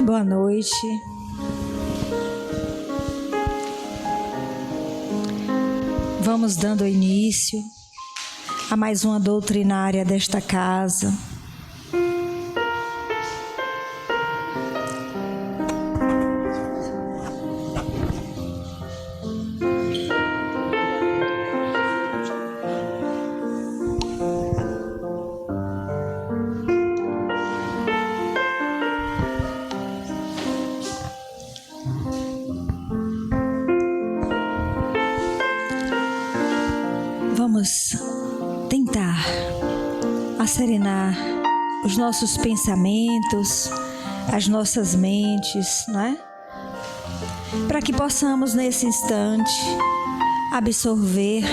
Boa noite. Vamos dando início a mais uma doutrinária desta casa. Vamos tentar serenar os nossos pensamentos, as nossas mentes, não é? Para que possamos nesse instante absorver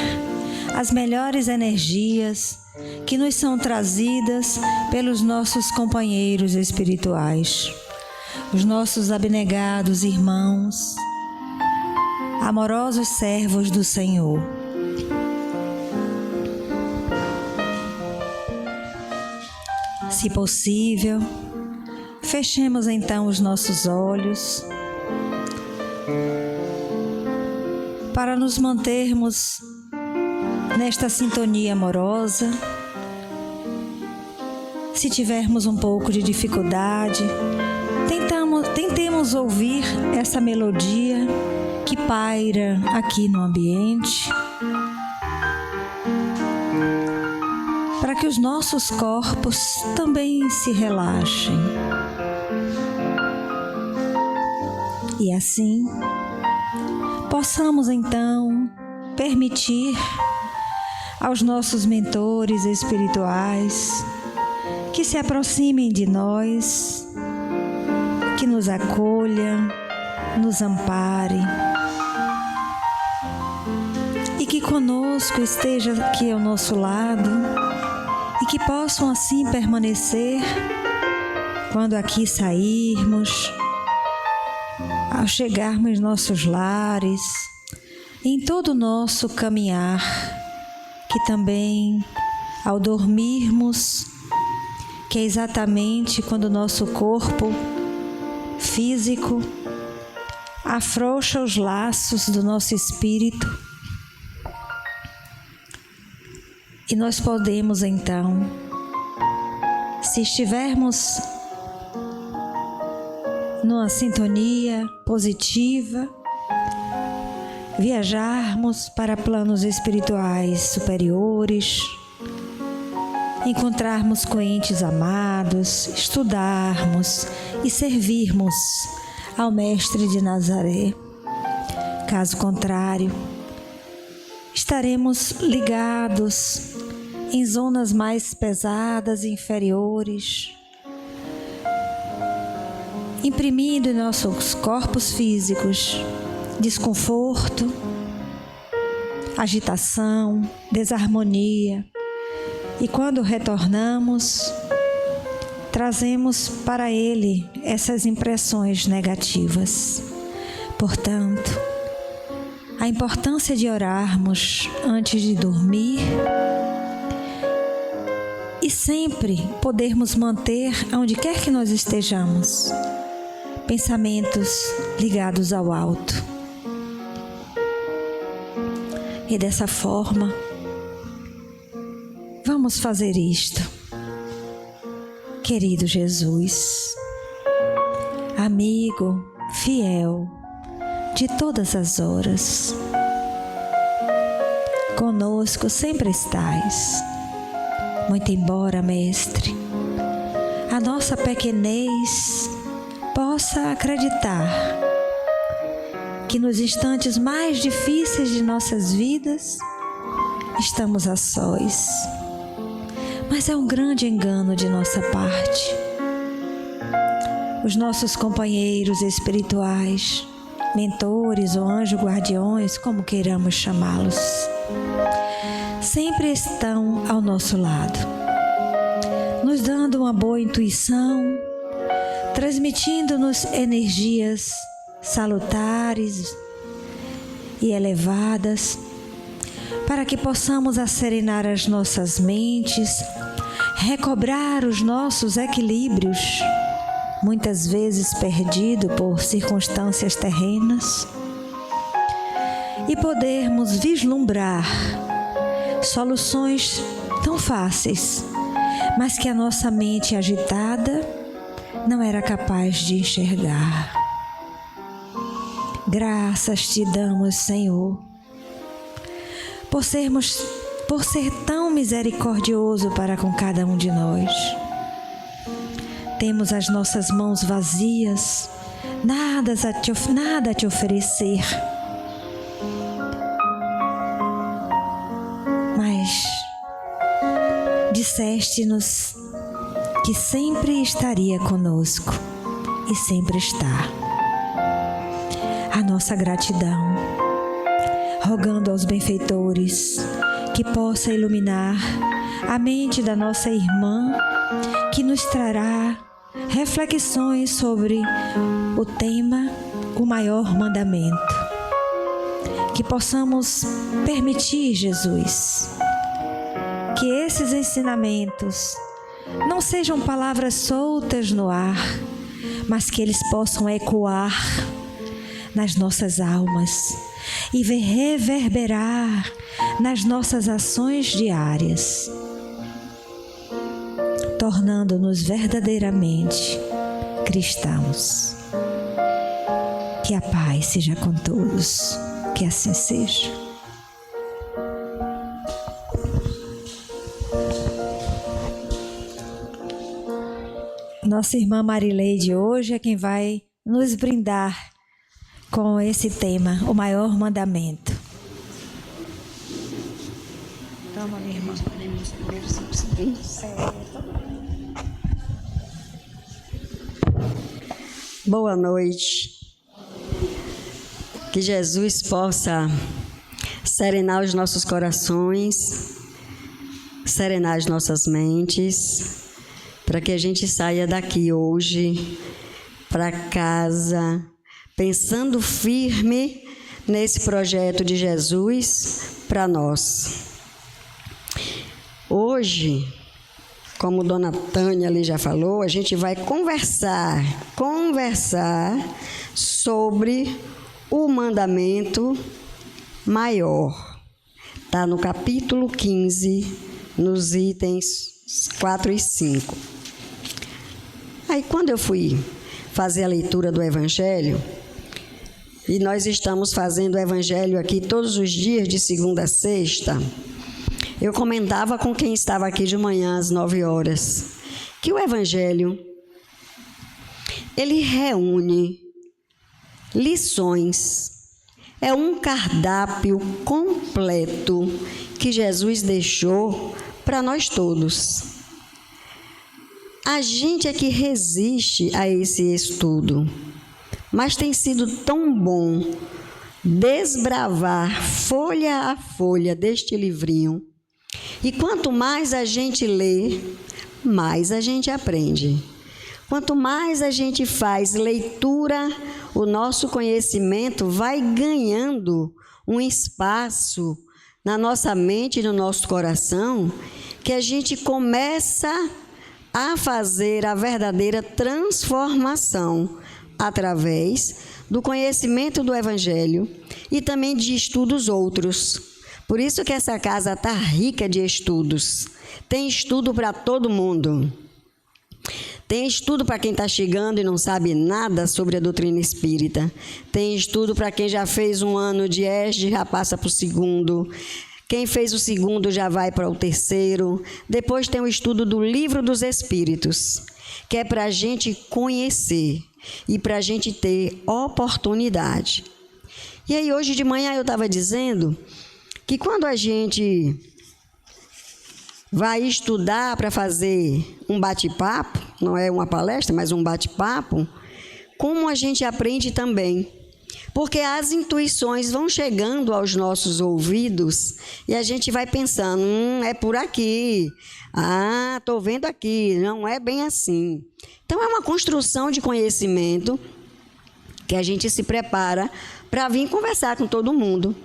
as melhores energias que nos são trazidas pelos nossos companheiros espirituais, os nossos abnegados irmãos, amorosos servos do Senhor. Se possível, fechemos então os nossos olhos para nos mantermos nesta sintonia amorosa. Se tivermos um pouco de dificuldade, tentemos ouvir essa melodia que paira aqui no ambiente, para que os nossos corpos também se relaxem. E assim, possamos então permitir aos nossos mentores espirituais que se aproximem de nós, que nos acolham, nos amparem e que conosco esteja aqui ao nosso lado, e que possam assim permanecer quando aqui sairmos, ao chegarmos em nossos lares, em todo o nosso caminhar, que também ao dormirmos, que é exatamente quando o nosso corpo físico afrouxa os laços do nosso espírito, e nós podemos então, se estivermos numa sintonia positiva, viajarmos para planos espirituais superiores, encontrarmos com entes amados, estudarmos e servirmos ao Mestre de Nazaré. Caso contrário, estaremos ligados em zonas mais pesadas e inferiores, imprimindo em nossos corpos físicos desconforto, agitação, desarmonia. E quando retornamos, trazemos para ele essas impressões negativas. Portanto, a importância de orarmos antes de dormir e sempre podermos manter, onde quer que nós estejamos, pensamentos ligados ao alto. E dessa forma, vamos fazer isto. Querido Jesus, amigo fiel de todas as horas, conosco sempre estais. Muito embora, Mestre, a nossa pequenez possa acreditar que nos instantes mais difíceis de nossas vidas estamos a sós. Mas é um grande engano de nossa parte. Os nossos companheiros espirituais, mentores ou anjos guardiões, como queiramos chamá-los, sempre estão ao nosso lado, nos dando uma boa intuição, transmitindo-nos energias salutares e elevadas, para que possamos asserenar as nossas mentes, recobrar os nossos equilíbrios muitas vezes perdido por circunstâncias terrenas, e podermos vislumbrar soluções tão fáceis, mas que a nossa mente agitada não era capaz de enxergar. Graças te damos, Senhor, por ser tão misericordioso para com cada um de nós. Temos as nossas mãos vazias, nada a te oferecer. Mas disseste-nos que sempre estaria conosco e sempre está. A nossa gratidão, rogando aos benfeitores que possa iluminar a mente da nossa irmã, que nos trará reflexões sobre o tema, o maior mandamento. Que possamos permitir, Jesus, que esses ensinamentos não sejam palavras soltas no ar, mas que eles possam ecoar nas nossas almas e reverberar nas nossas ações diárias, tornando-nos verdadeiramente cristãos. Que a paz seja com todos, que assim seja. Nossa irmã Marileide hoje é quem vai nos brindar com esse tema, o maior mandamento. Toma, minha irmã. Boa noite. Que Jesus possa serenar os nossos corações, serenar as nossas mentes, para que a gente saia daqui hoje para casa, pensando firme nesse projeto de Jesus para nós. Hoje, como Dona Tânia ali já falou, a gente vai conversar sobre o mandamento maior. Está no capítulo 15, nos itens 4 e 5. Aí, quando eu fui fazer a leitura do Evangelho, e nós estamos fazendo o Evangelho aqui todos os dias, de segunda a sexta, eu comentava com quem estava aqui de manhã às 9 horas, que o Evangelho, ele reúne lições, é um cardápio completo que Jesus deixou para nós todos. A gente é que resiste a esse estudo, mas tem sido tão bom desbravar folha a folha deste livrinho. E quanto mais a gente lê, mais a gente aprende. Quanto mais a gente faz leitura, o nosso conhecimento vai ganhando um espaço na nossa mente e no nosso coração, que a gente começa a fazer a verdadeira transformação através do conhecimento do Evangelho e também de estudos outros. Por isso que essa casa está rica de estudos. Tem estudo para todo mundo. Tem estudo para quem está chegando e não sabe nada sobre a doutrina espírita. Tem estudo para quem já fez um ano de ESD, já passa para o segundo. Quem fez o segundo já vai para o terceiro. Depois tem o estudo do Livro dos Espíritos, que é para a gente conhecer e para a gente ter oportunidade. E aí, hoje de manhã eu estava dizendo que quando a gente vai estudar para fazer um bate-papo, não é uma palestra, mas um bate-papo, como a gente aprende também. Porque as intuições vão chegando aos nossos ouvidos e a gente vai pensando, é por aqui, estou vendo aqui, não é bem assim. Então, é uma construção de conhecimento que a gente se prepara para vir conversar com todo mundo.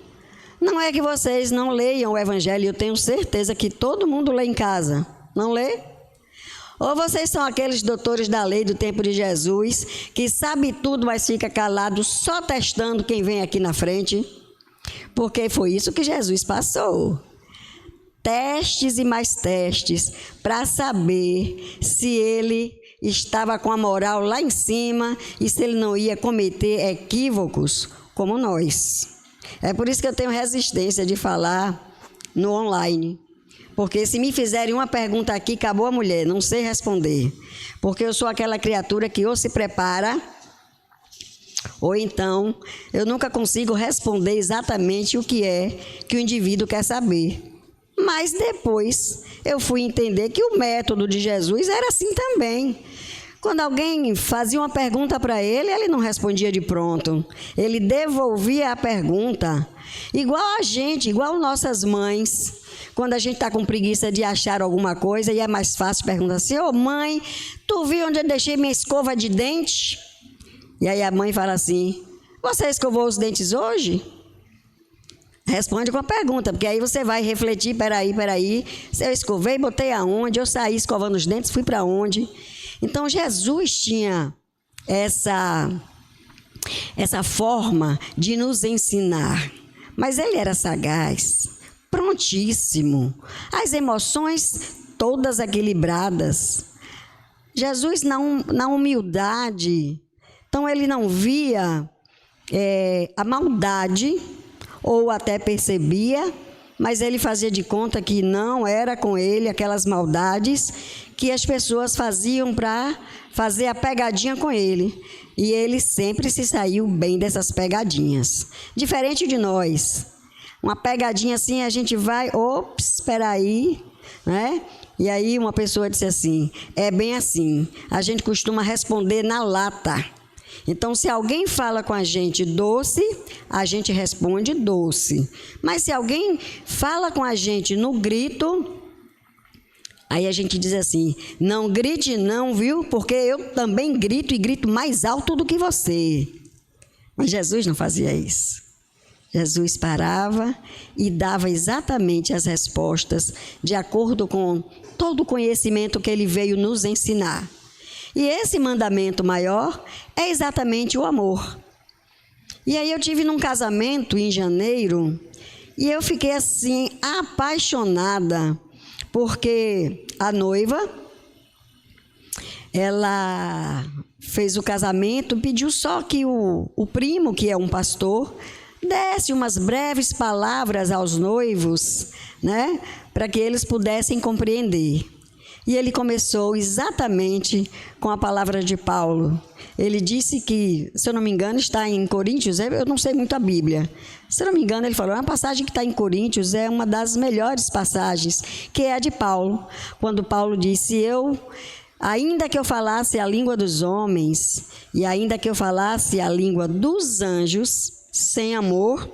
Não é que vocês não leiam o Evangelho, eu tenho certeza que todo mundo lê em casa, não lê? Ou vocês são aqueles doutores da lei do tempo de Jesus, que sabe tudo, mas fica calado só testando quem vem aqui na frente? Porque foi isso que Jesus passou. Testes e mais testes, para saber se ele estava com a moral lá em cima e se ele não ia cometer equívocos como nós. É por isso que eu tenho resistência de falar no online. Porque se me fizerem uma pergunta aqui, acabou a mulher, não sei responder. Porque eu sou aquela criatura que ou se prepara, ou então eu nunca consigo responder exatamente o que é que o indivíduo quer saber. Mas depois eu fui entender que o método de Jesus era assim também. Quando alguém fazia uma pergunta para ele, ele não respondia de pronto. Ele devolvia a pergunta. Igual a gente, igual nossas mães. Quando a gente está com preguiça de achar alguma coisa e é mais fácil perguntar assim: ô mãe, tu viu onde eu deixei minha escova de dente? E aí a mãe fala assim: você escovou os dentes hoje? Responde com a pergunta, porque aí você vai refletir: peraí, se eu escovei, botei aonde? Eu saí escovando os dentes, fui para onde? Então Jesus tinha essa forma de nos ensinar, mas ele era sagaz, prontíssimo, as emoções todas equilibradas. Jesus na humildade, então ele não via a maldade, ou até percebia, mas ele fazia de conta que não era com ele aquelas maldades que as pessoas faziam para fazer a pegadinha com ele. E ele sempre se saiu bem dessas pegadinhas. Diferente de nós. Uma pegadinha assim, a gente vai, ops, espera aí, né? E aí uma pessoa disse assim: é bem assim, a gente costuma responder na lata. Então, se alguém fala com a gente doce, a gente responde doce. Mas se alguém fala com a gente no grito, aí a gente diz assim: não grite não, viu? Porque eu também grito e grito mais alto do que você. Mas Jesus não fazia isso. Jesus parava e dava exatamente as respostas de acordo com todo o conhecimento que ele veio nos ensinar. E esse mandamento maior é exatamente o amor. E aí eu tive num casamento em janeiro e eu fiquei assim apaixonada, porque a noiva, ela fez o casamento, pediu só que o primo, que é um pastor, desse umas breves palavras aos noivos, né, para que eles pudessem compreender. E ele começou exatamente com a palavra de Paulo. Ele disse que, se eu não me engano, está em Coríntios, eu não sei muito a Bíblia. Se eu não me engano, ele falou, uma passagem que está em Coríntios é uma das melhores passagens, que é a de Paulo. Quando Paulo disse: ainda que eu falasse a língua dos homens, e ainda que eu falasse a língua dos anjos, sem amor,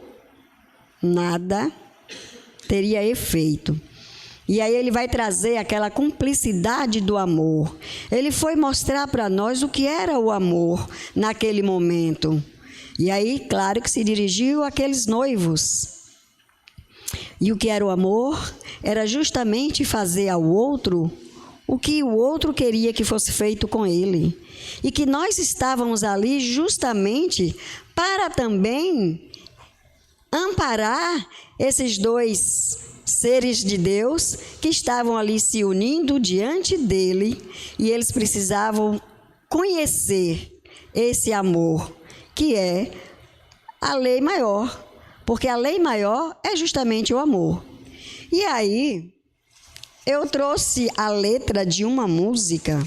nada teria efeito. E aí ele vai trazer aquela cumplicidade do amor. Ele foi mostrar para nós o que era o amor naquele momento. E aí, claro que se dirigiu àqueles noivos. E o que era o amor? Era justamente fazer ao outro o que o outro queria que fosse feito com ele. E que nós estávamos ali justamente para também amparar esses dois seres de Deus que estavam ali se unindo diante dele, e eles precisavam conhecer esse amor, que é a lei maior, porque a lei maior é justamente o amor. E aí, eu trouxe a letra de uma música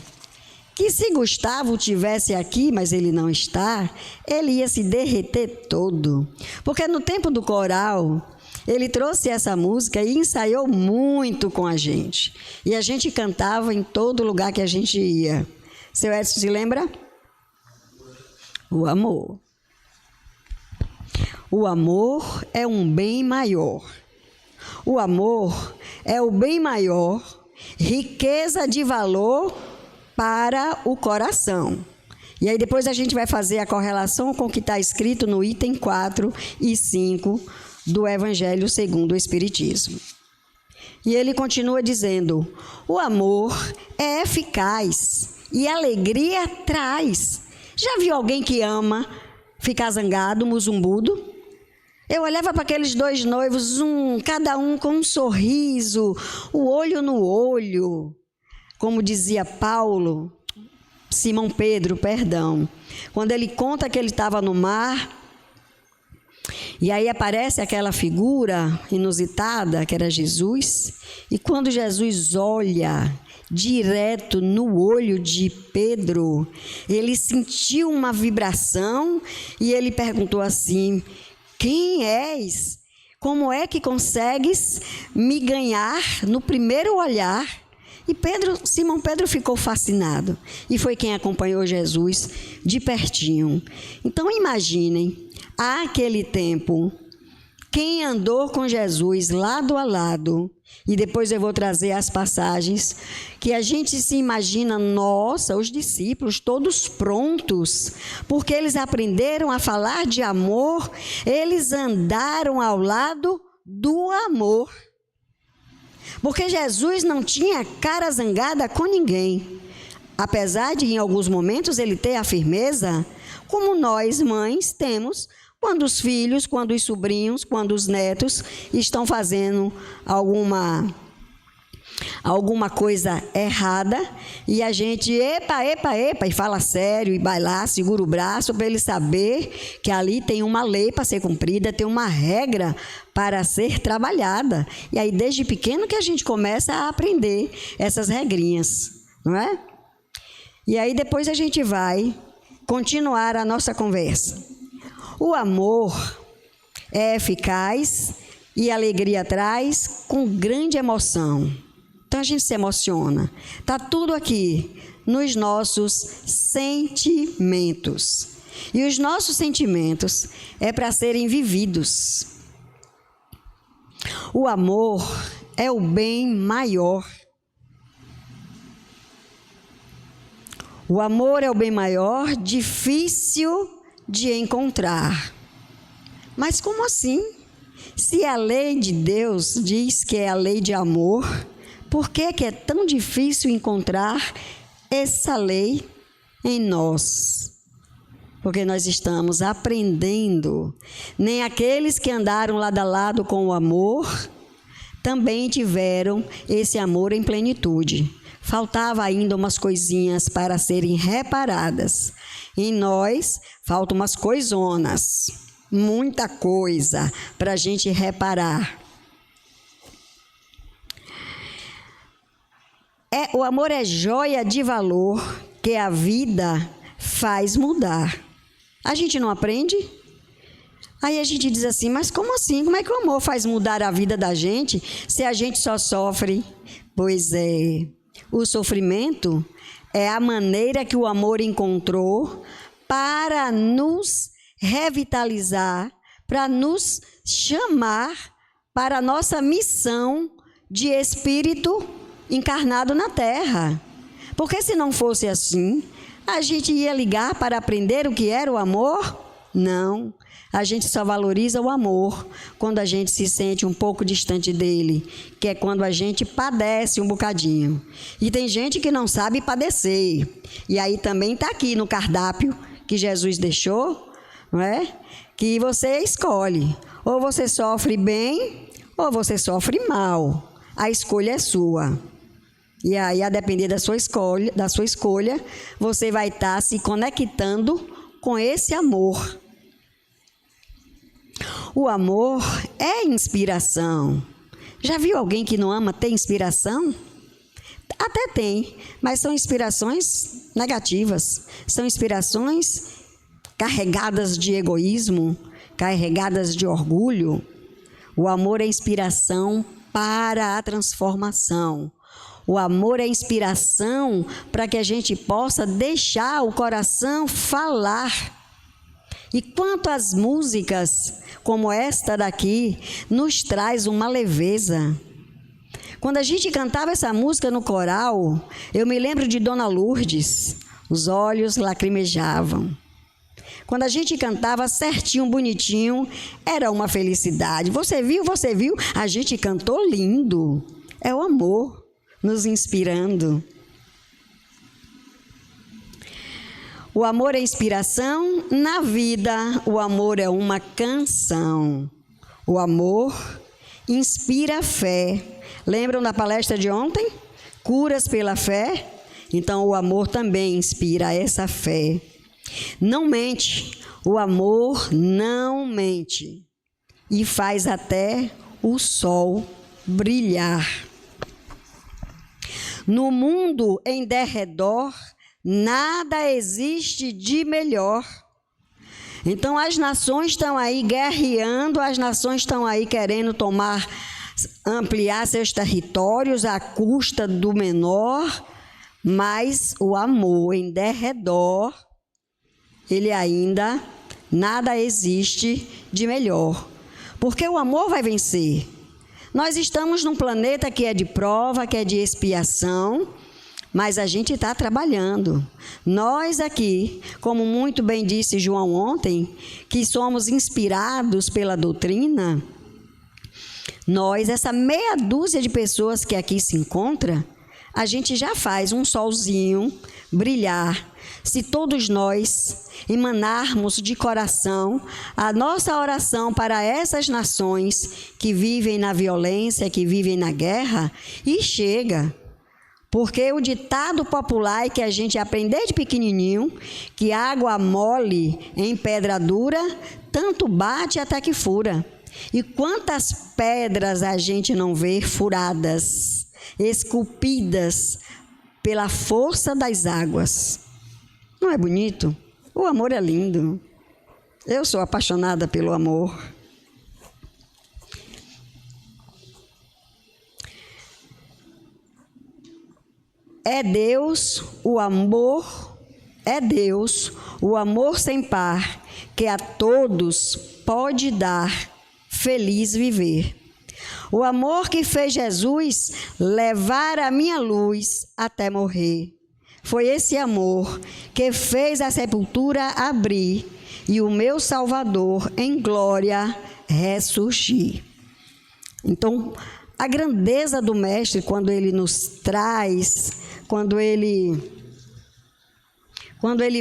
que, se Gustavo tivesse aqui, mas ele não está, ele ia se derreter todo, porque no tempo do coral ele trouxe essa música e ensaiou muito com a gente. E a gente cantava em todo lugar que a gente ia. Seu Edson se lembra? O amor. O amor é um bem maior. O amor é o bem maior, riqueza de valor para o coração. E aí depois a gente vai fazer a correlação com o que está escrito no item 4 e 5 do Evangelho segundo o Espiritismo. E ele continua dizendo: o amor é eficaz e alegria traz. Já viu alguém que ama ficar zangado, muzumbudo? Eu olhava para aqueles dois noivos, cada um com um sorriso, o olho no olho, como dizia Simão Pedro, quando ele conta que ele estava no mar, e aí aparece aquela figura inusitada, que era Jesus, e quando Jesus olha direto no olho de Pedro, ele sentiu uma vibração e ele perguntou assim: quem és? Como é que consegues me ganhar no primeiro olhar? E Simão Pedro ficou fascinado e foi quem acompanhou Jesus de pertinho. Então imaginem, àquele tempo, quem andou com Jesus lado a lado, e depois eu vou trazer as passagens, que a gente se imagina, nossa, os discípulos todos prontos, porque eles aprenderam a falar de amor, eles andaram ao lado do amor. Porque Jesus não tinha cara zangada com ninguém, apesar de em alguns momentos ele ter a firmeza, como nós mães temos, quando os filhos, quando os sobrinhos, quando os netos estão fazendo alguma coisa errada, e a gente, epa, e fala sério, e vai lá, segura o braço para ele saber que ali tem uma lei para ser cumprida, tem uma regra para ser trabalhada. E aí, desde pequeno que a gente começa a aprender essas regrinhas, não é? E aí, depois a gente vai continuar a nossa conversa. O amor é eficaz e a alegria traz com grande emoção. Então a gente se emociona. Está tudo aqui nos nossos sentimentos. E os nossos sentimentos é para serem vividos. O amor é o bem maior. O amor é o bem maior, difícil de encontrar. Mas como assim? Se a lei de Deus diz que é a lei de amor, por que é tão difícil encontrar essa lei em nós? Porque nós estamos aprendendo. Nem aqueles que andaram lado a lado com o amor também tiveram esse amor em plenitude. Faltava ainda umas coisinhas para serem reparadas. Em nós, faltam umas coisonas, muita coisa para a gente reparar. O amor é joia de valor que a vida faz mudar. A gente não aprende? Aí a gente diz assim, mas como assim? Como é que o amor faz mudar a vida da gente se a gente só sofre? Pois é, o sofrimento é a maneira que o amor encontrou para nos revitalizar, para nos chamar para a nossa missão de espírito encarnado na Terra. Porque se não fosse assim, a gente ia ligar para aprender o que era o amor? Não. A gente só valoriza o amor quando a gente se sente um pouco distante dele, que é quando a gente padece um bocadinho. E tem gente que não sabe padecer. E aí também está aqui no cardápio que Jesus deixou, não é? Que você escolhe. Ou você sofre bem, ou você sofre mal. A escolha é sua. E aí, a depender da sua escolha, você vai estar se conectando com esse amor. O amor é inspiração. Já viu alguém que não ama ter inspiração? Até tem, mas são inspirações negativas. São inspirações carregadas de egoísmo, carregadas de orgulho. O amor é inspiração para a transformação. O amor é inspiração para que a gente possa deixar o coração falar. E quanto às músicas, como esta daqui, nos traz uma leveza. Quando a gente cantava essa música no coral, eu me lembro de Dona Lourdes, os olhos lacrimejavam. Quando a gente cantava certinho, bonitinho, era uma felicidade. Você viu? A gente cantou lindo. É o amor nos inspirando. O amor é inspiração na vida, o amor é uma canção. O amor inspira a fé. Lembram da palestra de ontem? Curas pela fé? Então o amor também inspira essa fé. Não mente, o amor não mente e faz até o sol brilhar. No mundo em derredor, nada existe de melhor. Então as nações estão aí guerreando, as nações estão aí querendo ampliar seus territórios à custa do menor, mas o amor em derredor, ele ainda, nada existe de melhor. Porque o amor vai vencer. Nós estamos num planeta que é de prova, que é de expiação, mas a gente está trabalhando. Nós aqui, como muito bem disse João ontem, que somos inspirados pela doutrina, nós, essa meia dúzia de pessoas que aqui se encontra, a gente já faz um solzinho brilhar. Se todos nós emanarmos de coração a nossa oração para essas nações que vivem na violência, que vivem na guerra, e chega. Porque o ditado popular é que a gente aprende de pequenininho, que água mole em pedra dura, tanto bate até que fura. E quantas pedras a gente não vê furadas, esculpidas pela força das águas. Não é bonito? O amor é lindo. Eu sou apaixonada pelo amor. É Deus, o amor sem par, que a todos pode dar feliz viver. O amor que fez Jesus levar a minha luz até morrer. Foi esse amor que fez a sepultura abrir e o meu Salvador em glória ressurgir. Então, a grandeza do Mestre, quando ele nos traz, quando ele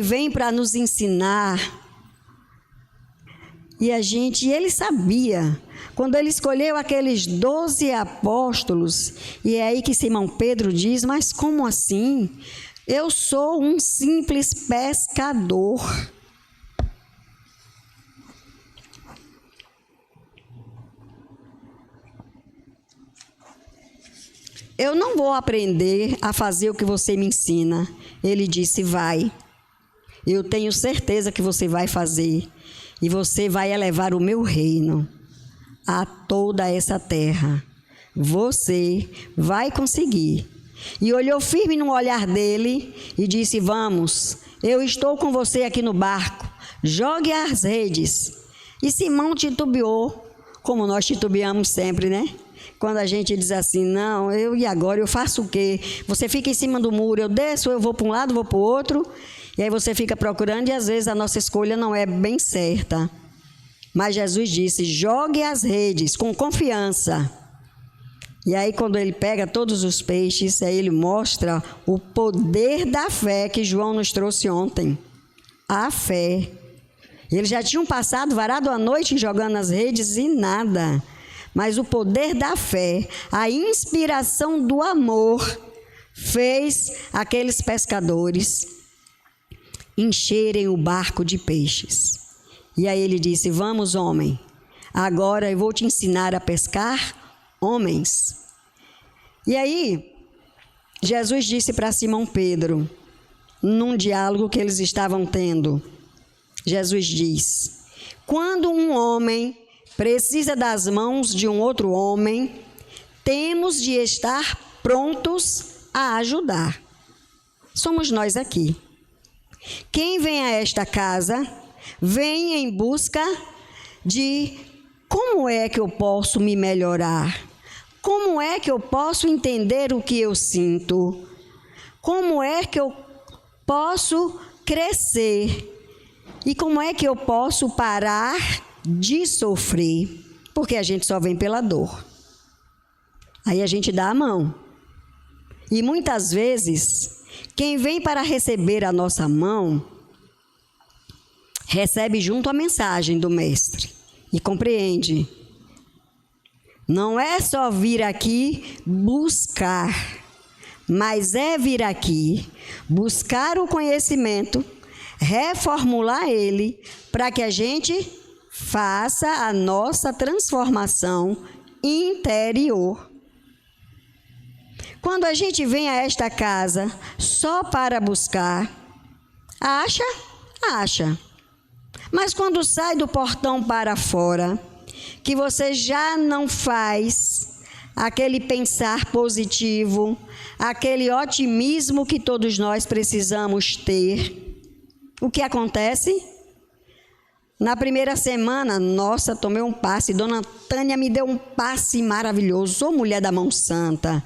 vem para nos ensinar, e ele sabia, quando ele escolheu aqueles 12 apóstolos, e é aí que Simão Pedro diz, mas como assim? Eu sou um simples pescador. Eu não vou aprender a fazer o que você me ensina. Ele disse, vai. Eu tenho certeza que você vai fazer. E você vai elevar o meu reino a toda essa terra. Você vai conseguir. E olhou firme no olhar dele e disse, vamos, eu estou com você aqui no barco. Jogue as redes. E Simão titubeou, como nós titubeamos sempre, né? Quando a gente diz assim, não, e agora eu faço o quê? Você fica em cima do muro, eu desço, eu vou para um lado, vou para o outro, e aí você fica procurando e às vezes a nossa escolha não é bem certa. Mas Jesus disse, jogue as redes com confiança. E aí quando ele pega todos os peixes, aí ele mostra o poder da fé que João nos trouxe ontem. A fé. Eles já tinham passado, varado a noite jogando as redes e nada. Mas o poder da fé, a inspiração do amor, fez aqueles pescadores encherem o barco de peixes. E aí ele disse, vamos, homem, agora eu vou te ensinar a pescar homens. E aí, Jesus disse para Simão Pedro, num diálogo que eles estavam tendo, Jesus diz, quando um homem precisa das mãos de um outro homem, temos de estar prontos a ajudar. Somos nós aqui. Quem vem a esta casa, vem em busca de como é que eu posso me melhorar? Como é que eu posso entender o que eu sinto? Como é que eu posso crescer? E como é que eu posso parar de sofrer? Porque a gente só vem pela dor. Aí a gente dá a mão. E muitas vezes, quem vem para receber a nossa mão, recebe junto a mensagem do Mestre e compreende. Não é só vir aqui buscar, mas é vir aqui buscar o conhecimento, reformular ele, para que a gente faça a nossa transformação interior. Quando a gente vem a esta casa só para buscar, acha. Mas quando sai do portão para fora, que você já não faz aquele pensar positivo, aquele otimismo que todos nós precisamos ter, o que acontece? Na primeira semana, nossa, tomei um passe, Dona Tânia me deu um passe maravilhoso, sou mulher da mão santa.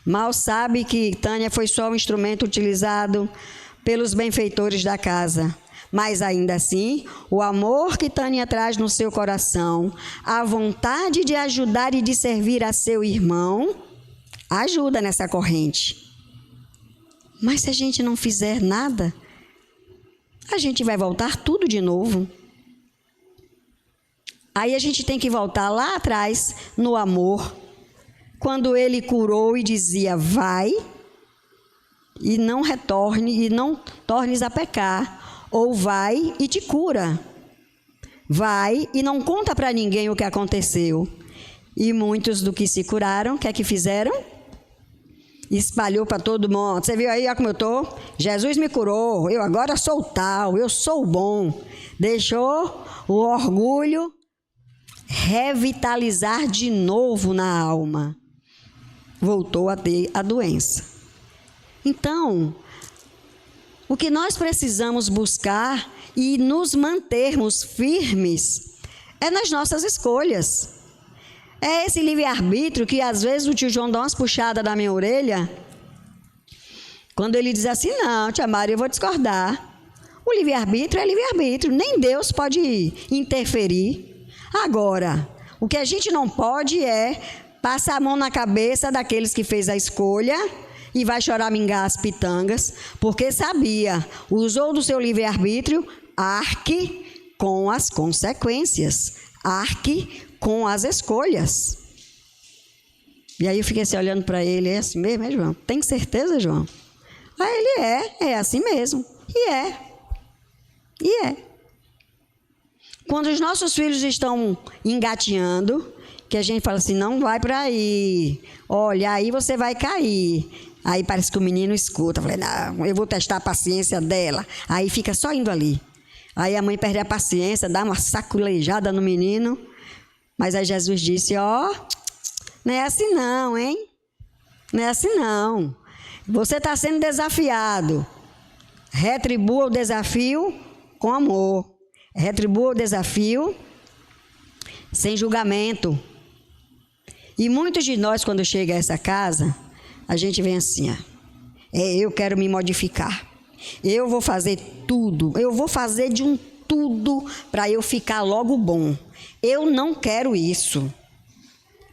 Mal sabe que Tânia foi só um instrumento utilizado pelos benfeitores da casa. Mas ainda assim, o amor que Tânia traz no seu coração, a vontade de ajudar e de servir a seu irmão, ajuda nessa corrente. Mas se a gente não fizer nada, a gente vai voltar tudo de novo. Aí a gente tem que voltar lá atrás, no amor, quando ele curou e dizia, vai, e não retorne, e não tornes a pecar, ou vai e te cura. Vai e não conta para ninguém o que aconteceu. E muitos do que se curaram, o que é que fizeram? Espalhou para todo mundo. Você viu aí, olha como eu estou? Jesus me curou, eu agora sou tal, eu sou bom. Deixou o orgulho revitalizar de novo na alma. Voltou a ter a doença. Então, o que nós precisamos buscar e nos mantermos firmes é nas nossas escolhas. É esse livre-arbítrio que às vezes o tio João dá umas puxadas na minha orelha, quando ele diz assim, não, tia Maria, eu vou discordar. O livre-arbítrio é livre-arbítrio, nem Deus pode interferir. Agora, o que a gente não pode é passar a mão na cabeça daqueles que fez a escolha e vai choramingar as pitangas, porque sabia, usou do seu livre-arbítrio, arque com as consequências, arque com as escolhas. E aí eu fiquei assim, olhando para ele, é assim mesmo, é, João? Tem certeza, João? Aí ele é assim mesmo, e é. Quando os nossos filhos estão engateando, que a gente fala assim, não vai por aí, olha, aí você vai cair. Aí parece que o menino escuta, falei, não, eu vou testar a paciência dela. Aí fica só indo ali. Aí a mãe perde a paciência, dá uma saculejada no menino. Mas aí Jesus disse, ó, não é assim não, hein? Não é assim não. Você está sendo desafiado. Retribua o desafio com amor. Retribua o desafio sem julgamento. E muitos de nós, quando chega a essa casa, a gente vem assim, ó, eu quero me modificar. Eu vou fazer tudo. Eu vou fazer de um tudo para eu ficar logo bom. Eu não quero isso.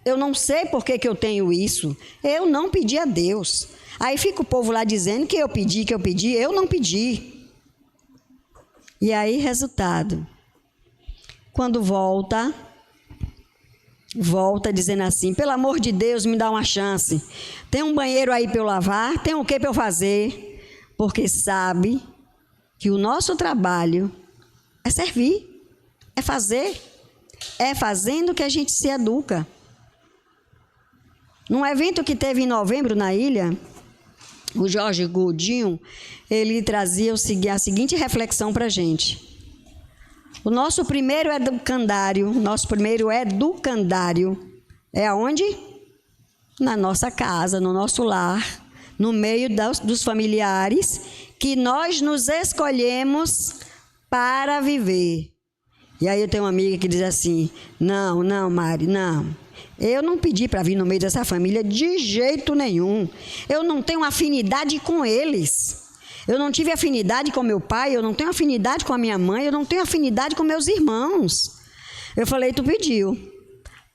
Eu não sei por que eu tenho isso. Eu não pedi a Deus. Aí fica o povo lá dizendo que eu pedi, eu não pedi. E aí, resultado. Quando volta dizendo assim, pelo amor de Deus, me dá uma chance. Tem um banheiro aí para eu lavar? Tem o que para eu fazer? Porque sabe que o nosso trabalho é servir, é fazer. É fazendo que a gente se educa. Num evento que teve em novembro na ilha, o Jorge Godinho, ele trazia a seguinte reflexão para a gente. O nosso primeiro educandário é aonde? Na nossa casa, no nosso lar, no meio dos familiares, que nós nos escolhemos para viver. E aí eu tenho uma amiga que diz assim, não, Mari, não. Eu não pedi para vir no meio dessa família de jeito nenhum. Eu não tenho afinidade com eles. Eu não tive afinidade com meu pai, eu não tenho afinidade com a minha mãe, eu não tenho afinidade com meus irmãos. Eu falei, tu pediu.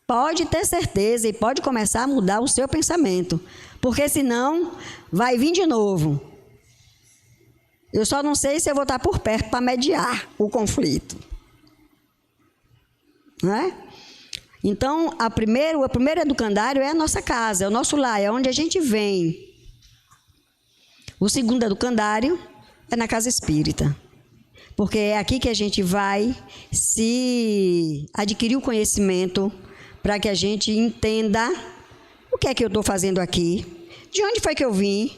Pode ter certeza e pode começar a mudar o seu pensamento, porque senão vai vir de novo. Eu só não sei se eu vou estar por perto para mediar o conflito. Não é? Então, o primeiro educandário é a nossa casa, é o nosso lar, é onde a gente vem. O segundo educandário é na casa espírita, porque é aqui que a gente vai se adquirir o conhecimento para que a gente entenda o que é que eu estou fazendo aqui, de onde foi que eu vim,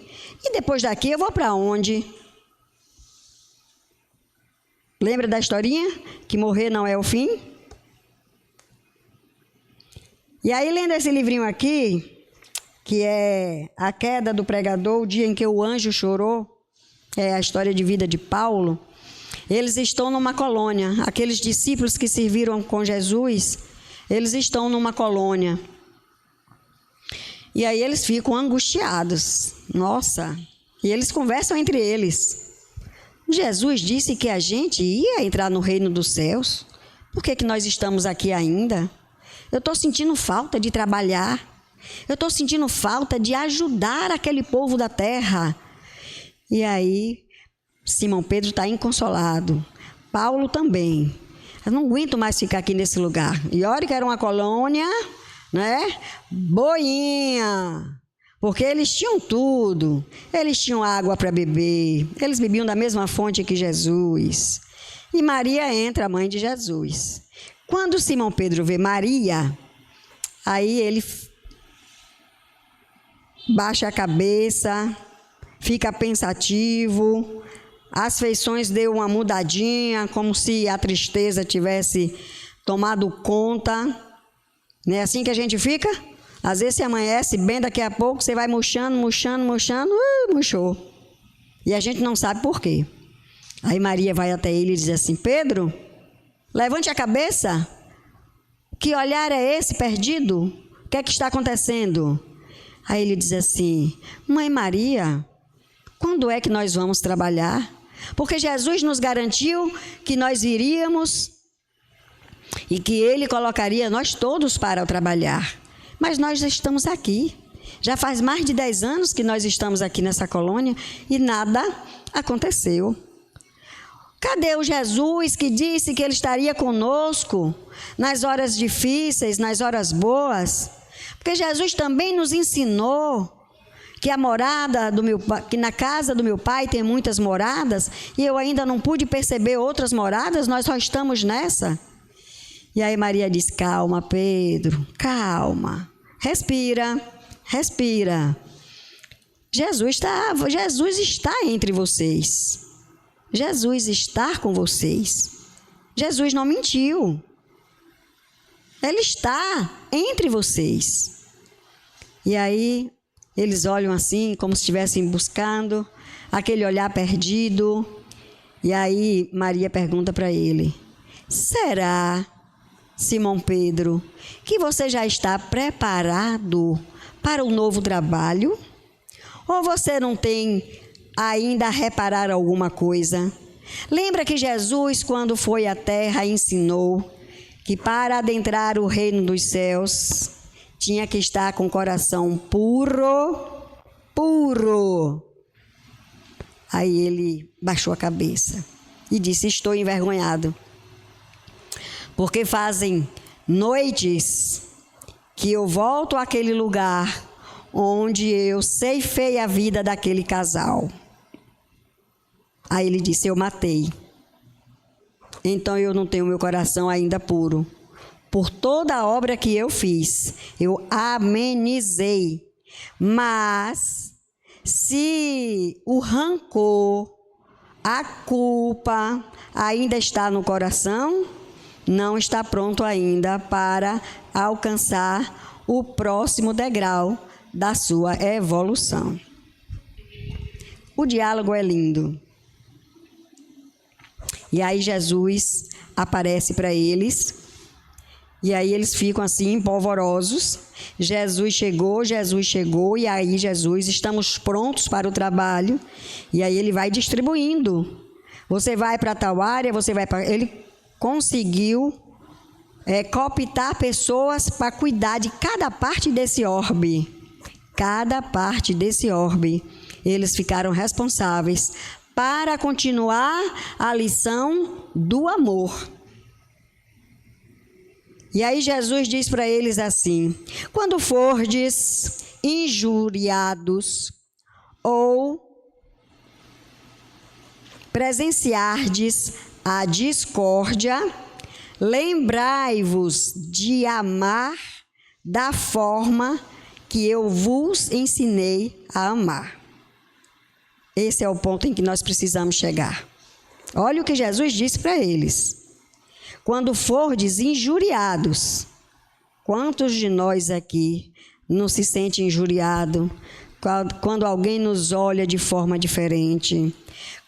e depois daqui eu vou para onde. Lembra da historinha? Que morrer não é o fim? E aí, lendo esse livrinho aqui, que é A Queda do Pregador, o dia em que o anjo chorou, é a história de vida de Paulo. Eles estão numa colônia, aqueles discípulos que serviram com Jesus, eles estão numa colônia. E aí eles ficam angustiados. Nossa, e eles conversam entre eles. Jesus disse que a gente ia entrar no reino dos céus. Por que nós estamos aqui ainda? Eu estou sentindo falta de trabalhar. Eu estou sentindo falta de ajudar aquele povo da terra. E aí, Simão Pedro está inconsolado. Paulo também. Eu não aguento mais ficar aqui nesse lugar. E olha que era uma colônia, né? Boinha. Porque eles tinham tudo. Eles tinham água para beber. Eles bebiam da mesma fonte que Jesus. E Maria entra, a mãe de Jesus. Quando Simão Pedro vê Maria, aí ele baixa a cabeça, fica pensativo, as feições deu uma mudadinha, como se a tristeza tivesse tomado conta. Não é assim que a gente fica? Às vezes você amanhece bem, daqui a pouco você vai murchando, murchou. E a gente não sabe por quê. Aí Maria vai até ele e diz assim: Pedro, levante a cabeça. Que olhar é esse perdido? O que é que está acontecendo? Aí ele diz assim: Mãe Maria, quando é que nós vamos trabalhar? Porque Jesus nos garantiu que nós iríamos e que Ele colocaria nós todos para trabalhar. Mas nós já estamos aqui. Já faz mais de 10 anos que nós estamos aqui nessa colônia e nada aconteceu. Cadê o Jesus que disse que Ele estaria conosco nas horas difíceis, nas horas boas? Porque Jesus também nos ensinou que que na casa do meu pai tem muitas moradas, e eu ainda não pude perceber outras moradas, nós só estamos nessa. E aí Maria diz: calma, Pedro, calma, respira. Jesus está entre vocês. Jesus está com vocês. Jesus não mentiu. Ele está entre vocês. E aí eles olham assim, como se estivessem buscando, aquele olhar perdido. E aí Maria pergunta para ele: será, Simão Pedro, que você já está preparado para o novo trabalho? Ou você não tem ainda a reparar alguma coisa? Lembra que Jesus, quando foi à terra, ensinou que para adentrar o reino dos céus tinha que estar com o coração puro. Aí ele baixou a cabeça e disse: estou envergonhado, porque fazem noites que eu volto àquele lugar onde eu ceifei a vida daquele casal. Aí ele disse: eu matei. Então eu não tenho meu coração ainda puro. Por toda a obra que eu fiz, eu amenizei. Mas se o rancor, a culpa ainda está no coração, não está pronto ainda para alcançar o próximo degrau da sua evolução. O diálogo é lindo. E aí Jesus aparece para eles, e aí eles ficam assim, polvorosos. Jesus chegou, e aí Jesus, estamos prontos para o trabalho. E aí ele vai distribuindo. Você vai para tal área, você vai para... Ele conseguiu cooptar pessoas para cuidar de cada parte desse orbe. Cada parte desse orbe. Eles ficaram responsáveis para continuar a lição do amor. E aí Jesus diz para eles assim: quando fordes injuriados ou presenciardes a discórdia, lembrai-vos de amar da forma que eu vos ensinei a amar. Esse é o ponto em que nós precisamos chegar. Olha o que Jesus disse para eles. Quando fordes injuriados, quantos de nós aqui não se sente injuriado quando alguém nos olha de forma diferente?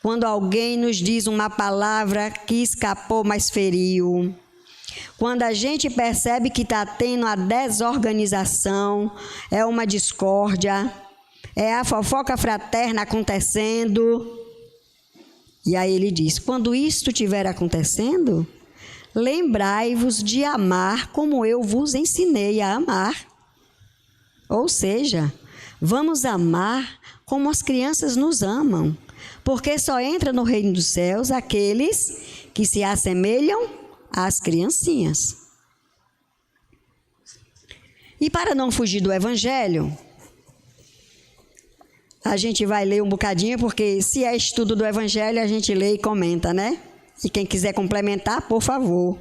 Quando alguém nos diz uma palavra que escapou, mas feriu? Quando a gente percebe que está tendo a desorganização, é uma discórdia, é a fofoca fraterna acontecendo. E aí ele diz: quando isto estiver acontecendo, lembrai-vos de amar como eu vos ensinei a amar. Ou seja, vamos amar como as crianças nos amam, porque só entra no reino dos céus aqueles que se assemelham às criancinhas. E para não fugir do evangelho, a gente vai ler um bocadinho, porque se é estudo do evangelho, a gente lê e comenta, né? E quem quiser complementar, por favor.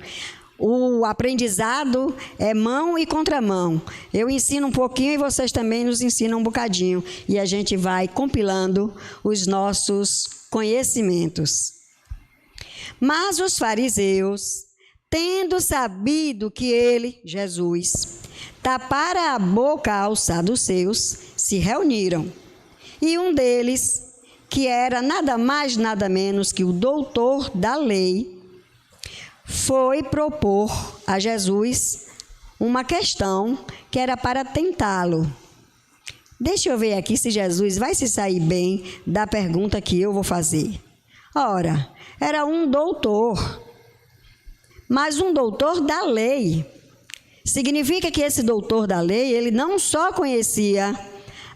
O aprendizado é mão e contramão. Eu ensino um pouquinho e vocês também nos ensinam um bocadinho. E a gente vai compilando os nossos conhecimentos. Mas os fariseus, tendo sabido que ele, Jesus, tapara a boca aos saduceus, se reuniram. E um deles, que era nada mais, nada menos que o doutor da lei, foi propor a Jesus uma questão que era para tentá-lo. Deixa eu ver aqui se Jesus vai se sair bem da pergunta que eu vou fazer. Ora, era um doutor, mas um doutor da lei. Significa que esse doutor da lei, ele não só conhecia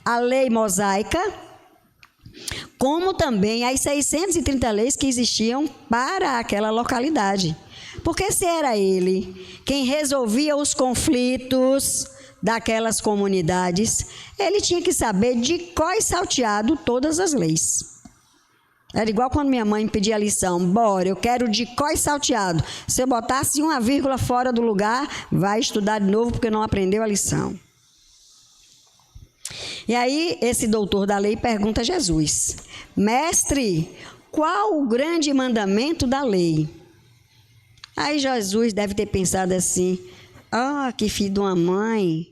a lei mosaica, como também as 630 leis que existiam para aquela localidade. Porque se era ele quem resolvia os conflitos daquelas comunidades, ele tinha que saber de cor e salteado todas as leis. Era igual quando minha mãe pedia a lição: bora, eu quero de cor e salteado. Se eu botasse uma vírgula fora do lugar, vai estudar de novo porque não aprendeu a lição. E aí, esse doutor da lei pergunta a Jesus: mestre, qual o grande mandamento da lei? Aí Jesus deve ter pensado assim: que filho de uma mãe,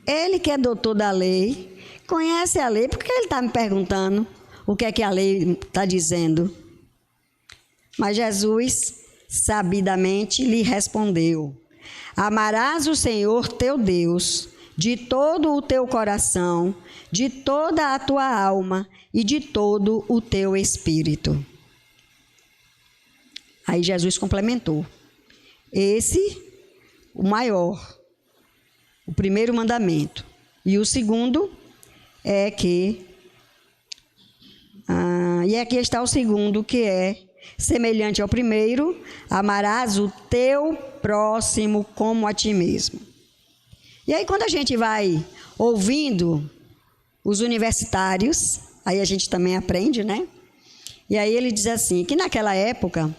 ele que é doutor da lei, conhece a lei, por que ele está me perguntando o que é que a lei está dizendo? Mas Jesus, sabidamente, lhe respondeu: amarás o Senhor teu Deus de todo o teu coração, de toda a tua alma e de todo o teu espírito. Aí Jesus complementou: esse, o maior, o primeiro mandamento. E o segundo é que... e aqui está o segundo, que é semelhante ao primeiro: amarás o teu próximo como a ti mesmo. E aí, quando a gente vai ouvindo os universitários, aí a gente também aprende, né? E aí ele diz assim, que naquela época,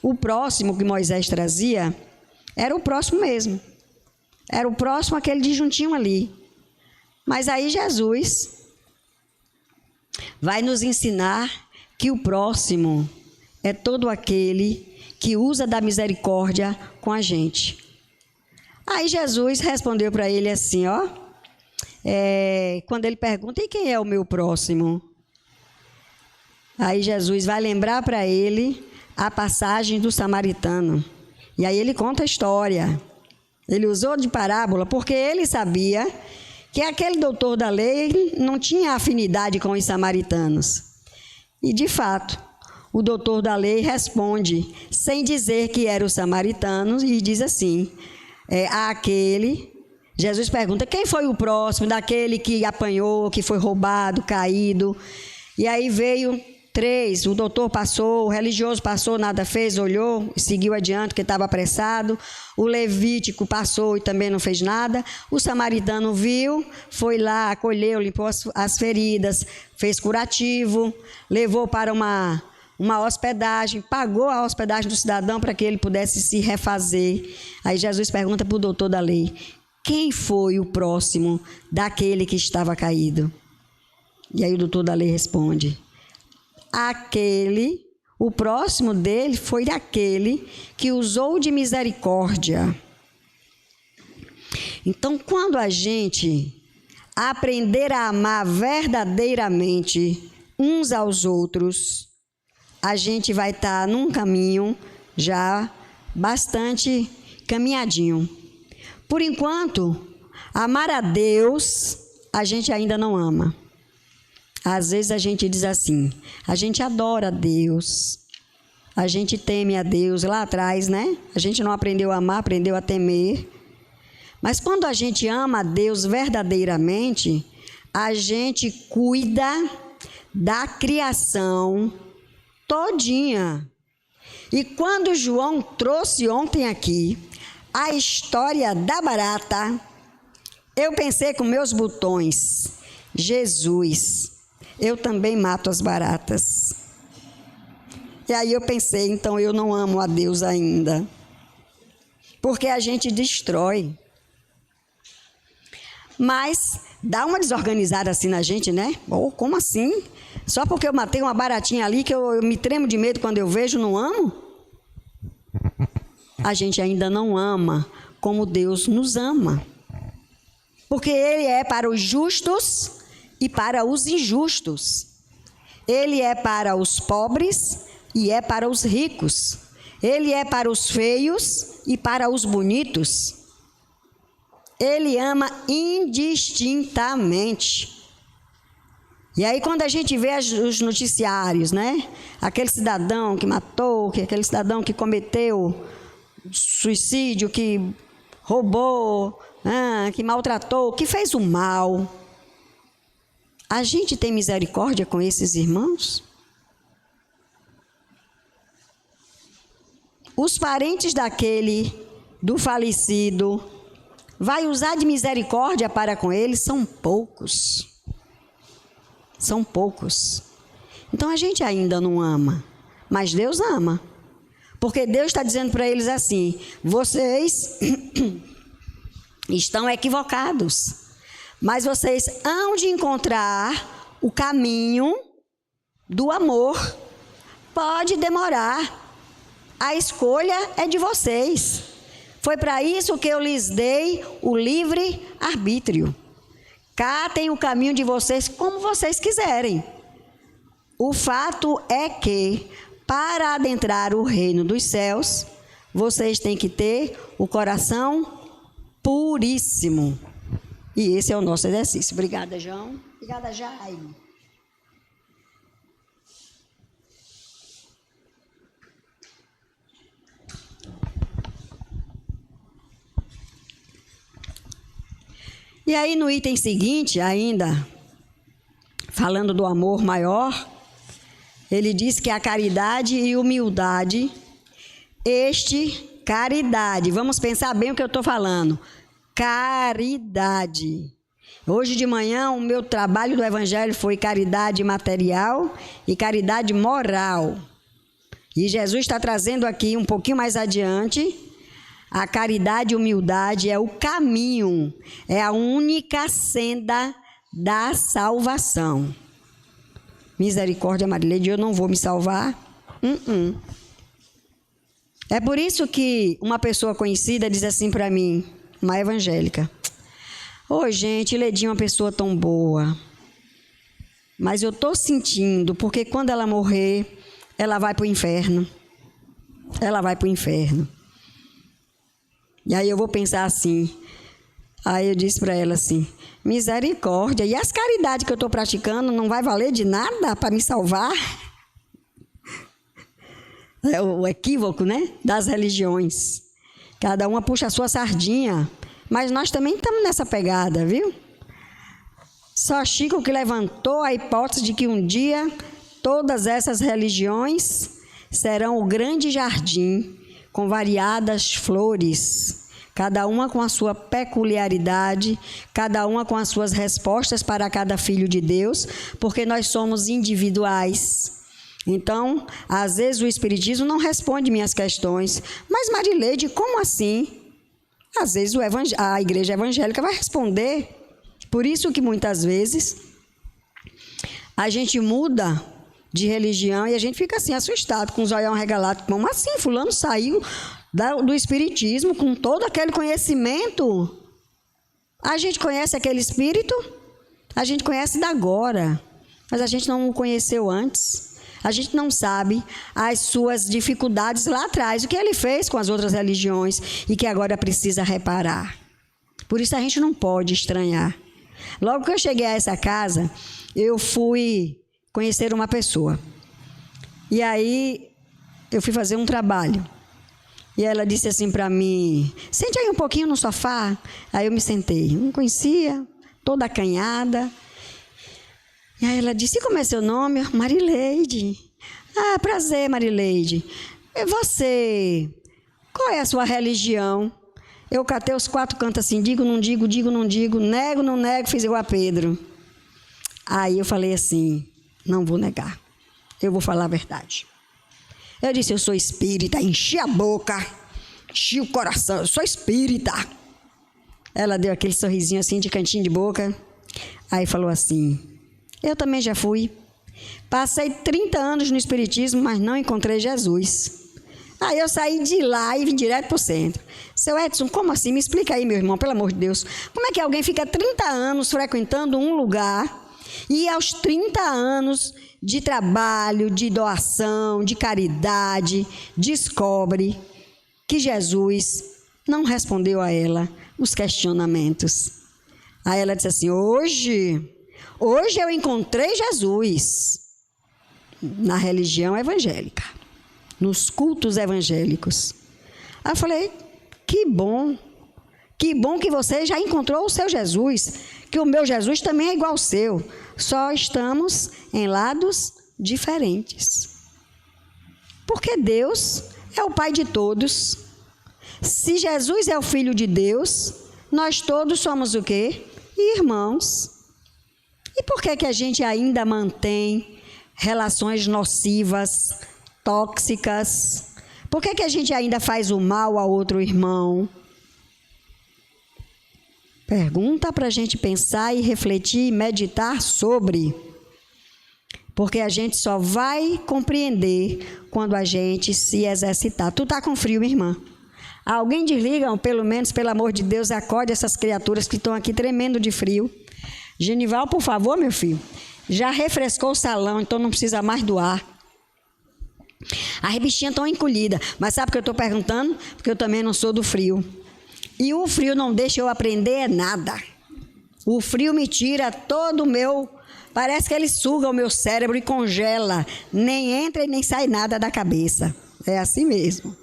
o próximo que Moisés trazia era o próximo mesmo. Era o próximo, aquele de juntinho ali. Mas aí Jesus vai nos ensinar que o próximo é todo aquele que usa da misericórdia com a gente. Aí Jesus respondeu para ele assim, quando ele pergunta: e quem é o meu próximo? Aí Jesus vai lembrar para ele a passagem do samaritano. E aí ele conta a história. Ele usou de parábola porque ele sabia que aquele doutor da lei não tinha afinidade com os samaritanos. E, de fato, o doutor da lei responde, sem dizer que era o samaritano, e diz assim: àquele. Jesus pergunta, quem foi o próximo daquele que apanhou, que foi roubado, caído? E aí veio 3, o doutor passou, o religioso passou, nada fez, olhou e seguiu adiante, porque estava apressado. O levítico passou e também não fez nada. O samaritano viu, foi lá, acolheu, limpou as feridas, fez curativo, levou para uma hospedagem, pagou a hospedagem do cidadão para que ele pudesse se refazer. Aí Jesus pergunta para o doutor da lei, quem foi o próximo daquele que estava caído? E aí o doutor da lei responde, o próximo dele foi aquele que usou de misericórdia. Então, quando a gente aprender a amar verdadeiramente uns aos outros, a gente vai estar num caminho já bastante caminhadinho. Por enquanto, amar a Deus, a gente ainda não ama. Às vezes a gente diz assim, a gente adora a Deus, a gente teme a Deus lá atrás, né? A gente não aprendeu a amar, aprendeu a temer. Mas quando a gente ama a Deus verdadeiramente, a gente cuida da criação todinha. E quando João trouxe ontem aqui a história da barata, eu pensei com meus botões, Jesus, eu também mato as baratas. E aí eu pensei, então eu não amo a Deus ainda. Porque a gente destrói. Mas dá uma desorganizada assim na gente, né? Oh, como assim? Só porque eu matei uma baratinha ali que eu me tremo de medo quando eu vejo, não amo? A gente ainda não ama como Deus nos ama. Porque Ele é para os justos e para os injustos. Ele é para os pobres e é para os ricos. Ele é para os feios e para os bonitos. Ele ama indistintamente. E aí quando a gente vê os noticiários, né? Aquele cidadão que matou, aquele cidadão que cometeu suicídio, que roubou, que maltratou, que fez o mal. A gente tem misericórdia com esses irmãos? Os parentes do falecido, vai usar de misericórdia para com eles? São poucos. São poucos. Então a gente ainda não ama, mas Deus ama. Porque Deus está dizendo para eles assim, vocês estão equivocados. Mas vocês hão de encontrar o caminho do amor. Pode demorar. A escolha é de vocês. Foi para isso que eu lhes dei o livre arbítrio. Catem o caminho de vocês como vocês quiserem. O fato é que, para adentrar o reino dos céus, vocês têm que ter o coração puríssimo. E esse é o nosso exercício. Obrigada, João. Obrigada, Jaime. E aí, no item seguinte, ainda, falando do amor maior, ele diz que a caridade e humildade, caridade, vamos pensar bem o que eu estou falando. Caridade. Hoje de manhã o meu trabalho do Evangelho foi caridade material e caridade moral. E Jesus está trazendo aqui um pouquinho mais adiante, a caridade e humildade é o caminho, é a única senda da salvação. Misericórdia, Marileide, eu não vou me salvar. É por isso que uma pessoa conhecida diz assim para mim, uma evangélica, gente, Ledinha é uma pessoa tão boa, mas eu estou sentindo, porque quando ela morrer, ela vai para o inferno. Ela vai para o inferno. E aí eu vou pensar assim, aí eu disse para ela assim, misericórdia, e as caridades que eu estou praticando não vai valer de nada para me salvar? É o equívoco, né, das religiões. Cada uma puxa a sua sardinha. Mas nós também estamos nessa pegada, viu? Só Chico que levantou a hipótese de que um dia todas essas religiões serão o grande jardim com variadas flores, cada uma com a sua peculiaridade, cada uma com as suas respostas para cada filho de Deus, porque nós somos individuais. Então, às vezes o Espiritismo não responde minhas questões. Mas, Marileide, como assim? Às vezes a igreja evangélica vai responder. Por isso que muitas vezes a gente muda de religião e a gente fica assim assustado, com os olhos regalados. Como assim? Fulano saiu do Espiritismo com todo aquele conhecimento. A gente conhece aquele espírito, a gente conhece da agora, mas a gente não o conheceu antes. A gente não sabe as suas dificuldades lá atrás, o que ele fez com as outras religiões e que agora precisa reparar. Por isso a gente não pode estranhar. Logo que eu cheguei a essa casa, eu fui conhecer uma pessoa. E aí eu fui fazer um trabalho. E ela disse assim para mim, sente aí um pouquinho no sofá. Aí eu me sentei, não conhecia, toda acanhada. E aí ela disse, e como é seu nome? Marileide. Ah, prazer, Marileide. E você, qual é a sua religião? Eu catei os 4 cantos assim, digo, não digo, digo, não digo, nego, não nego, fiz igual a Pedro. Aí eu falei assim, não vou negar, eu vou falar a verdade. Eu disse, eu sou espírita, enchi a boca, enchi o coração, eu sou espírita. Ela deu aquele sorrisinho assim de cantinho de boca, aí falou assim, eu também já fui. Passei 30 anos no Espiritismo, mas não encontrei Jesus. Aí eu saí de lá e vim direto para o centro. Seu Edson, como assim? Me explica aí, meu irmão, pelo amor de Deus. Como é que alguém fica 30 anos frequentando um lugar e aos 30 anos de trabalho, de doação, de caridade, descobre que Jesus não respondeu a ela os questionamentos? Aí ela disse assim, hoje eu encontrei Jesus na religião evangélica, nos cultos evangélicos. Aí eu falei, que bom que você já encontrou o seu Jesus, que o meu Jesus também é igual ao seu, só estamos em lados diferentes. Porque Deus é o Pai de todos. Se Jesus é o Filho de Deus, nós todos somos o quê? Irmãos. E por que a gente ainda mantém relações nocivas, tóxicas? Por que a gente ainda faz o mal a outro irmão? Pergunta para a gente pensar e refletir e meditar sobre. Porque a gente só vai compreender quando a gente se exercitar. Tu tá com frio, minha irmã? Alguém desliga, pelo menos, pelo amor de Deus, acorde essas criaturas que estão aqui tremendo de frio. Genival, por favor, meu filho, já refrescou o salão, então não precisa mais do ar. As bichinhas estão encolhidas, mas sabe o que eu estou perguntando? Porque eu também não sou do frio. E o frio não deixa eu aprender nada. O frio me tira todo o meu... Parece que ele suga o meu cérebro e congela. Nem entra e nem sai nada da cabeça. É assim mesmo.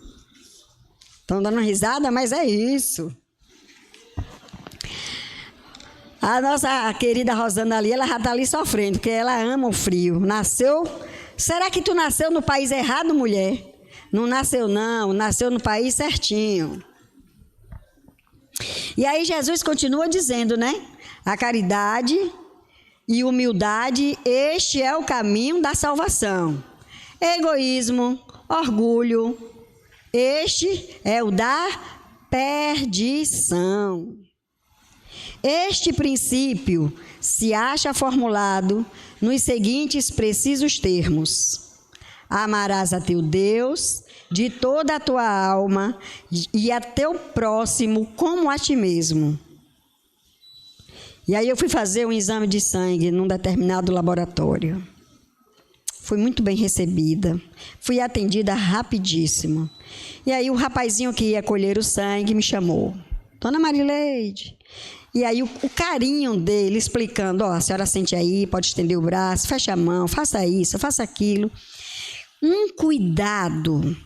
Estão dando risada, mas é isso. A nossa querida Rosana ali, ela já está ali sofrendo, porque ela ama o frio. Nasceu... Será que tu nasceu no país errado, mulher? Não nasceu, não. Nasceu no país certinho. E aí Jesus continua dizendo, né? A caridade e humildade, este é o caminho da salvação. Egoísmo, orgulho, este é o da perdição. Este princípio se acha formulado nos seguintes precisos termos: amarás a teu Deus de toda a tua alma e a teu próximo como a ti mesmo. E aí eu fui fazer um exame de sangue num determinado laboratório. Fui muito bem recebida, fui atendida rapidíssimo. E aí o rapazinho que ia colher o sangue me chamou. Dona Marileide. E aí o carinho dele explicando, ó, a senhora sente aí, pode estender o braço, fecha a mão, faça isso, faça aquilo. Um cuidado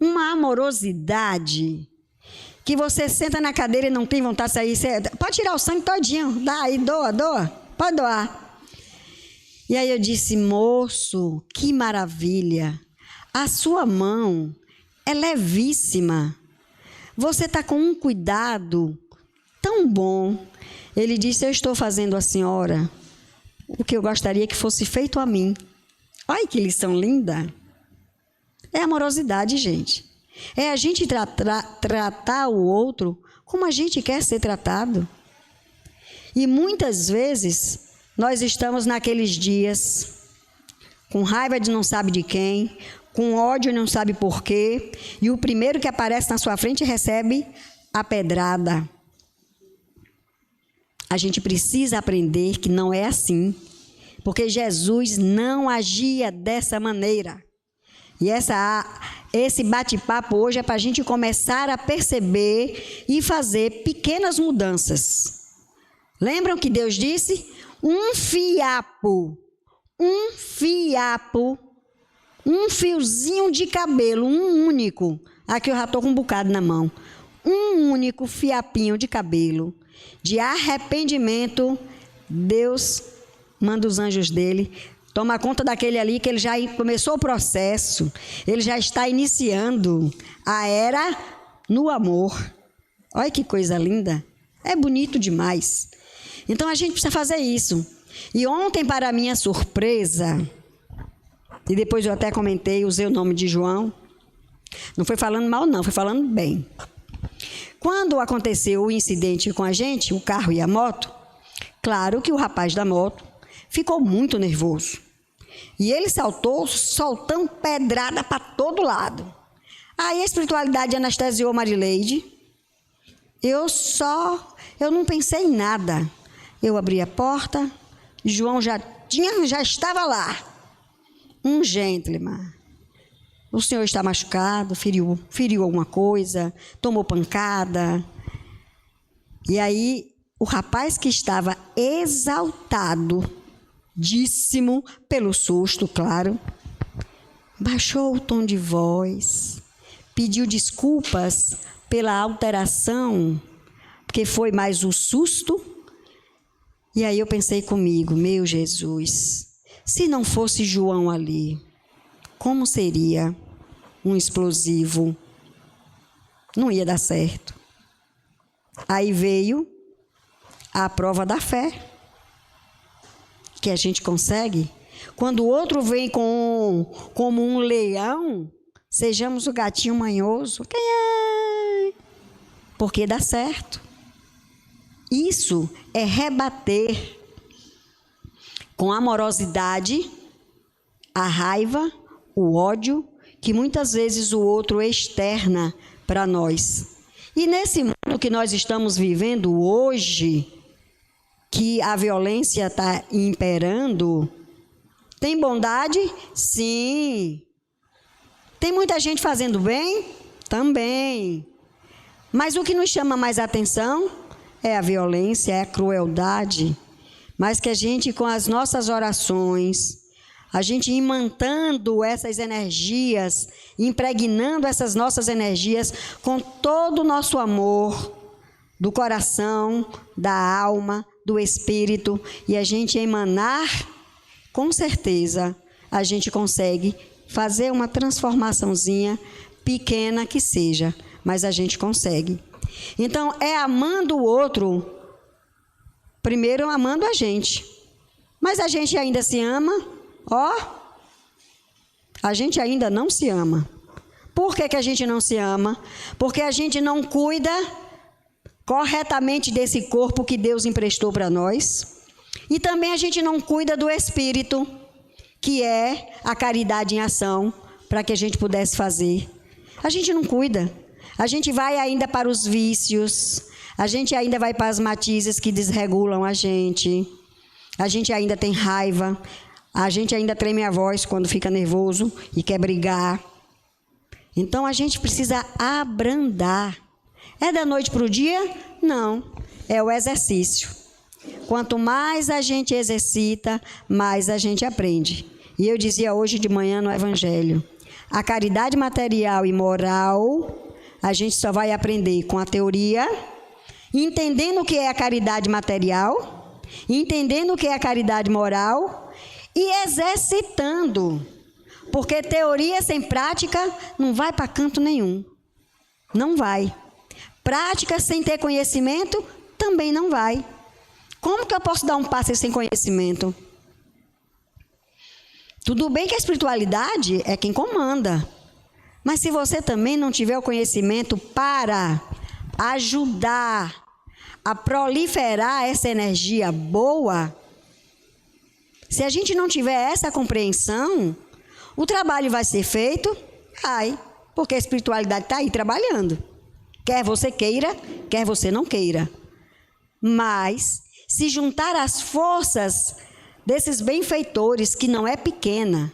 uma amorosidade que você senta na cadeira e não tem vontade de sair. Você pode tirar o sangue todinho, dá aí, doa, pode doar. E aí eu disse, moço, que maravilha, a sua mão é levíssima, você está com um cuidado tão bom. Ele disse, eu estou fazendo à senhora o que eu gostaria que fosse feito a mim. Olha que lição linda. É amorosidade, gente. É a gente tratar o outro como a gente quer ser tratado. E muitas vezes nós estamos naqueles dias com raiva de não sabe de quem, com ódio não sabe por quê, e o primeiro que aparece na sua frente recebe a pedrada. A gente precisa aprender que não é assim, porque Jesus não agia dessa maneira. E esse bate-papo hoje é para a gente começar a perceber e fazer pequenas mudanças. Lembram que Deus disse? Um fiozinho de cabelo, um único. Aqui eu já estou com um bocado na mão. Um único fiapinho de cabelo, de arrependimento, Deus manda os anjos dele, toma conta daquele ali que ele já começou o processo, ele já está iniciando a era no amor. Olha que coisa linda, é bonito demais. Então a gente precisa fazer isso. E ontem, para minha surpresa, e depois eu até comentei, usei o nome de João, não foi falando mal não, foi falando bem. Quando aconteceu o incidente com a gente, o carro e a moto, claro que o rapaz da moto ficou muito nervoso. E ele soltando pedrada para todo lado. Aí a espiritualidade anestesiou Marileide. Eu não pensei em nada. Eu abri a porta, João já estava lá. Um gentleman. O senhor está machucado, feriu alguma coisa, tomou pancada. E aí, o rapaz que estava exaltadíssimo pelo susto, claro, baixou o tom de voz, pediu desculpas pela alteração, porque foi mais o susto. E aí eu pensei comigo, meu Jesus, se não fosse João ali, como seria um explosivo? Não ia dar certo. Aí veio a prova da fé, que a gente consegue. Quando o outro vem como um leão, sejamos o gatinho manhoso. Quem é? Porque dá certo. Isso é rebater com amorosidade a raiva, o ódio, que muitas vezes o outro externa para nós. E nesse mundo que nós estamos vivendo hoje, que a violência está imperando, tem bondade? Sim. Tem muita gente fazendo bem? Também. Mas o que nos chama mais atenção é a violência, é a crueldade. Mas que a gente, com as nossas orações, a gente imantando essas energias, impregnando essas nossas energias com todo o nosso amor, do coração, da alma, do espírito, e a gente emanar, com certeza, a gente consegue fazer uma transformaçãozinha, pequena que seja, mas a gente consegue. Então, é amando o outro, primeiro amando a gente. Mas a gente ainda se ama, a gente ainda não se ama. Por que a gente não se ama? Porque a gente não cuida corretamente desse corpo que Deus emprestou para nós. E também a gente não cuida do espírito, que é a caridade em ação, para que a gente pudesse fazer. A gente não cuida. A gente vai ainda para os vícios, a gente ainda vai para as matizes que desregulam a gente ainda tem raiva, a gente ainda treme a voz quando fica nervoso e quer brigar. Então, a gente precisa abrandar. É da noite para o dia? Não, é o exercício. Quanto mais a gente exercita, mais a gente aprende. E eu dizia hoje de manhã no Evangelho, a caridade material e moral, a gente só vai aprender com a teoria, entendendo o que é a caridade material, entendendo o que é a caridade moral e exercitando. Porque teoria sem prática não vai para canto nenhum. Não vai. Prática sem ter conhecimento também não vai. Como que eu posso dar um passo sem conhecimento? Tudo bem que a espiritualidade é quem comanda. Mas se você também não tiver o conhecimento para ajudar a proliferar essa energia boa, se a gente não tiver essa compreensão, o trabalho vai ser feito, porque a espiritualidade está aí trabalhando. Quer você queira, quer você não queira. Mas, se juntar as forças desses benfeitores, que não é pequena,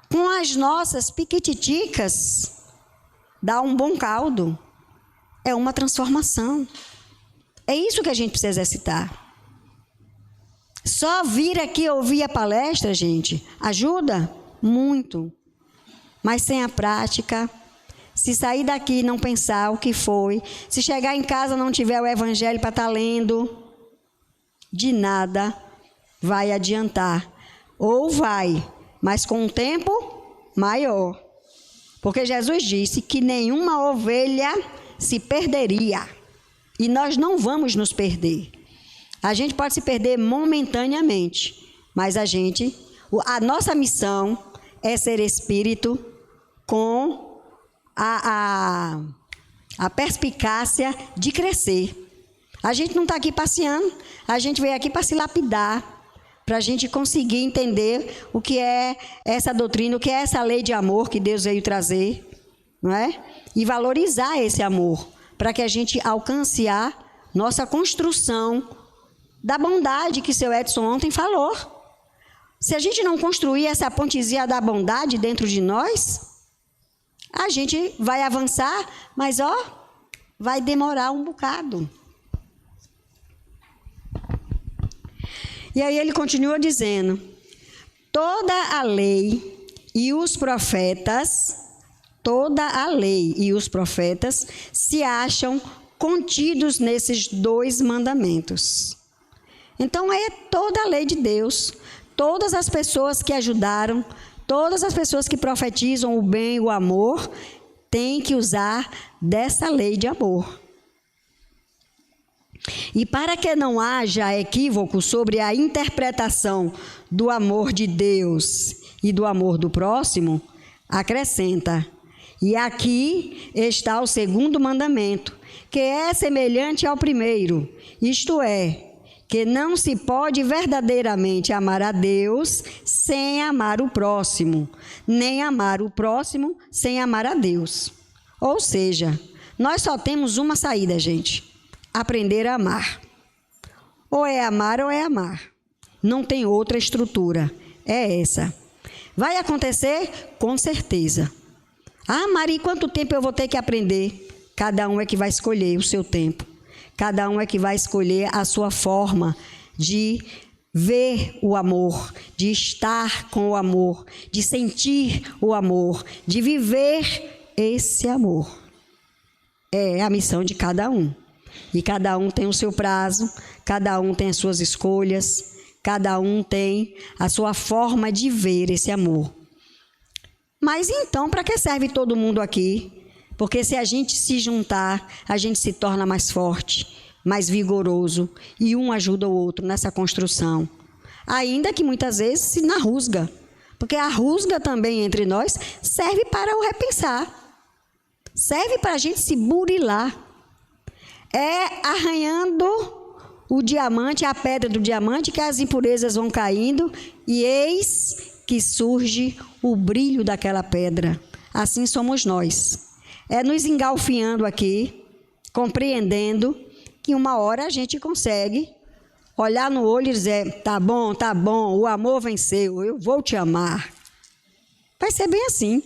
com as nossas piquititicas, dá um bom caldo. É uma transformação. É isso que a gente precisa exercitar. Só vir aqui ouvir a palestra, gente, ajuda muito. Mas sem a prática, se sair daqui e não pensar o que foi, se chegar em casa não tiver o evangelho para estar lendo, de nada vai adiantar. Ou vai, mas com um tempo maior. Porque Jesus disse que nenhuma ovelha se perderia. E nós não vamos nos perder. A gente pode se perder momentaneamente, mas a nossa missão é ser espírito com a perspicácia de crescer. A gente não está aqui passeando, a gente veio aqui para se lapidar, para a gente conseguir entender o que é essa doutrina, o que é essa lei de amor que Deus veio trazer, não é? E valorizar esse amor, para que a gente alcance a nossa construção da bondade que seu Edson ontem falou. Se a gente não construir essa pontezinha da bondade dentro de nós, a gente vai avançar, mas vai demorar um bocado. E aí ele continua dizendo: toda a lei e os profetas se acham contidos nesses 2 mandamentos. Então é toda a lei de Deus, todas as pessoas que ajudaram, todas as pessoas que profetizam o bem e o amor, têm que usar dessa lei de amor. E para que não haja equívoco sobre a interpretação do amor de Deus e do amor do próximo, acrescenta: e aqui está o 2º mandamento, que é semelhante ao primeiro, isto é, que não se pode verdadeiramente amar a Deus sem amar o próximo, nem amar o próximo sem amar a Deus. Ou seja, nós só temos uma saída, gente: aprender a amar. Ou é amar ou é amar. Não tem outra estrutura. É essa. Vai acontecer? Com certeza. Maria, quanto tempo eu vou ter que aprender? Cada um é que vai escolher o seu tempo. Cada um é que vai escolher a sua forma de ver o amor, de estar com o amor, de sentir o amor, de viver esse amor. É a missão de cada um. E cada um tem o seu prazo, cada um tem as suas escolhas, cada um tem a sua forma de ver esse amor. Mas então, para que serve todo mundo aqui? Porque se a gente se juntar, a gente se torna mais forte, mais vigoroso, e um ajuda o outro nessa construção. Ainda que muitas vezes se na rusga, porque a rusga também entre nós serve para o repensar, serve para a gente se burilar. É arranhando o diamante, a pedra do diamante, que as impurezas vão caindo, e eis que surge o brilho daquela pedra. Assim somos nós. É nos engalfinhando aqui, compreendendo que uma hora a gente consegue olhar no olho e dizer: tá bom, o amor venceu, eu vou te amar. Vai ser bem assim.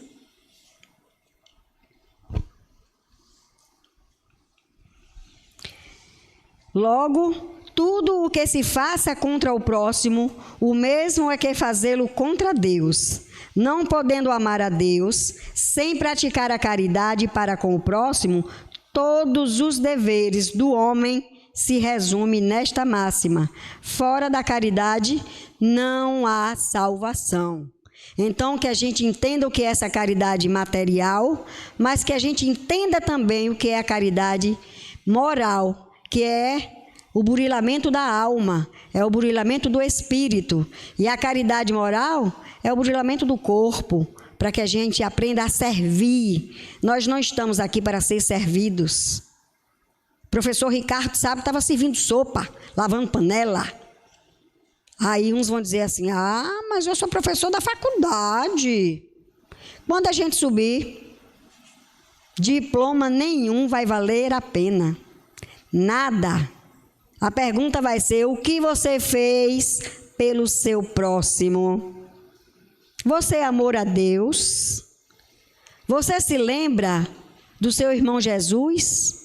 Logo, tudo o que se faça contra o próximo, o mesmo é que fazê-lo contra Deus. Não podendo amar a Deus, sem praticar a caridade para com o próximo, todos os deveres do homem se resumem nesta máxima: fora da caridade não há salvação. Então, que a gente entenda o que é essa caridade material, mas que a gente entenda também o que é a caridade moral, que é o burilamento da alma, é o burilamento do espírito. E a caridade moral é o burilamento do corpo, para que a gente aprenda a servir. Nós não estamos aqui para ser servidos. O professor Ricardo, sabe, estava servindo sopa, lavando panela. Aí uns vão dizer assim: mas eu sou professor da faculdade. Quando a gente subir, diploma nenhum vai valer a pena. Nada. A pergunta vai ser: o que você fez pelo seu próximo? Você é amor a Deus? Você se lembra do seu irmão Jesus,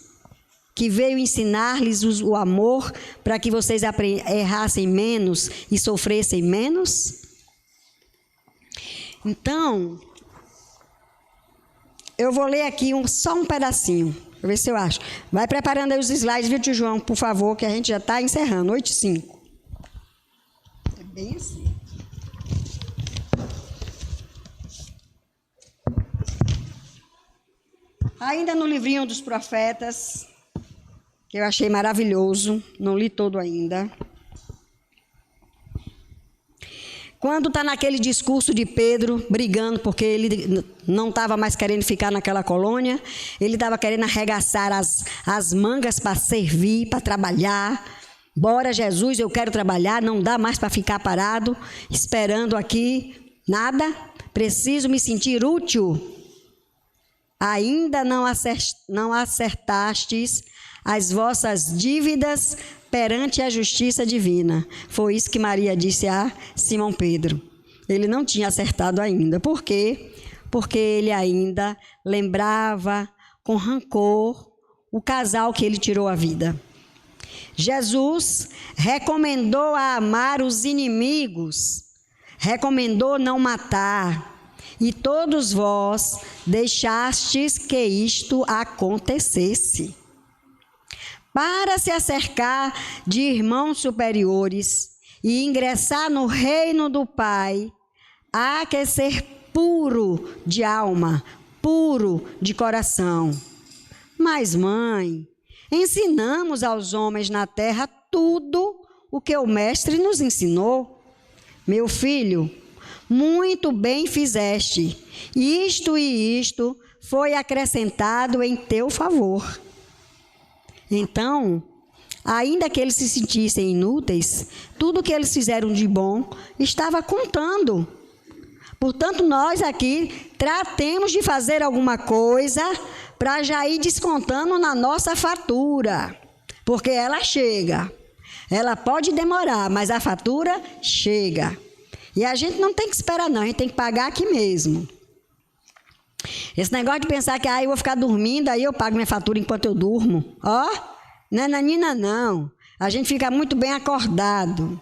que veio ensinar-lhes o amor para que vocês errassem menos e sofressem menos? Então, eu vou ler aqui só um pedacinho, para ver se eu acho. Vai preparando aí os slides, viu, tio João, por favor, que a gente já está encerrando, 8h05. É bem assim. Ainda no livrinho dos profetas, que eu achei maravilhoso, não li todo ainda. Quando está naquele discurso de Pedro, brigando, porque ele não estava mais querendo ficar naquela colônia, ele estava querendo arregaçar as mangas para servir, para trabalhar. Bora, Jesus, eu quero trabalhar, não dá mais para ficar parado, esperando aqui, nada, preciso me sentir útil. Ainda não acertastes as vossas dívidas perante a justiça divina. Foi isso que Maria disse a Simão Pedro. Ele não tinha acertado ainda. Por quê? Porque ele ainda lembrava com rancor o casal que ele tirou a vida. Jesus recomendou a amar os inimigos, recomendou não matar. E todos vós deixastes que isto acontecesse. Para se acercar de irmãos superiores e ingressar no reino do Pai, há que ser puro de alma, puro de coração. Mas, mãe, ensinamos aos homens na terra tudo o que o Mestre nos ensinou. Meu filho, muito bem fizeste, isto e isto foi acrescentado em teu favor. Então, ainda que eles se sentissem inúteis, tudo que eles fizeram de bom estava contando. Portanto, nós aqui tratemos de fazer alguma coisa para já ir descontando na nossa fatura, porque ela chega. Ela pode demorar, mas a fatura chega. E a gente não tem que esperar, não. A gente tem que pagar aqui mesmo. Esse negócio de pensar que eu vou ficar dormindo, aí eu pago minha fatura enquanto eu durmo. Não é nanina, não. A gente fica muito bem acordado.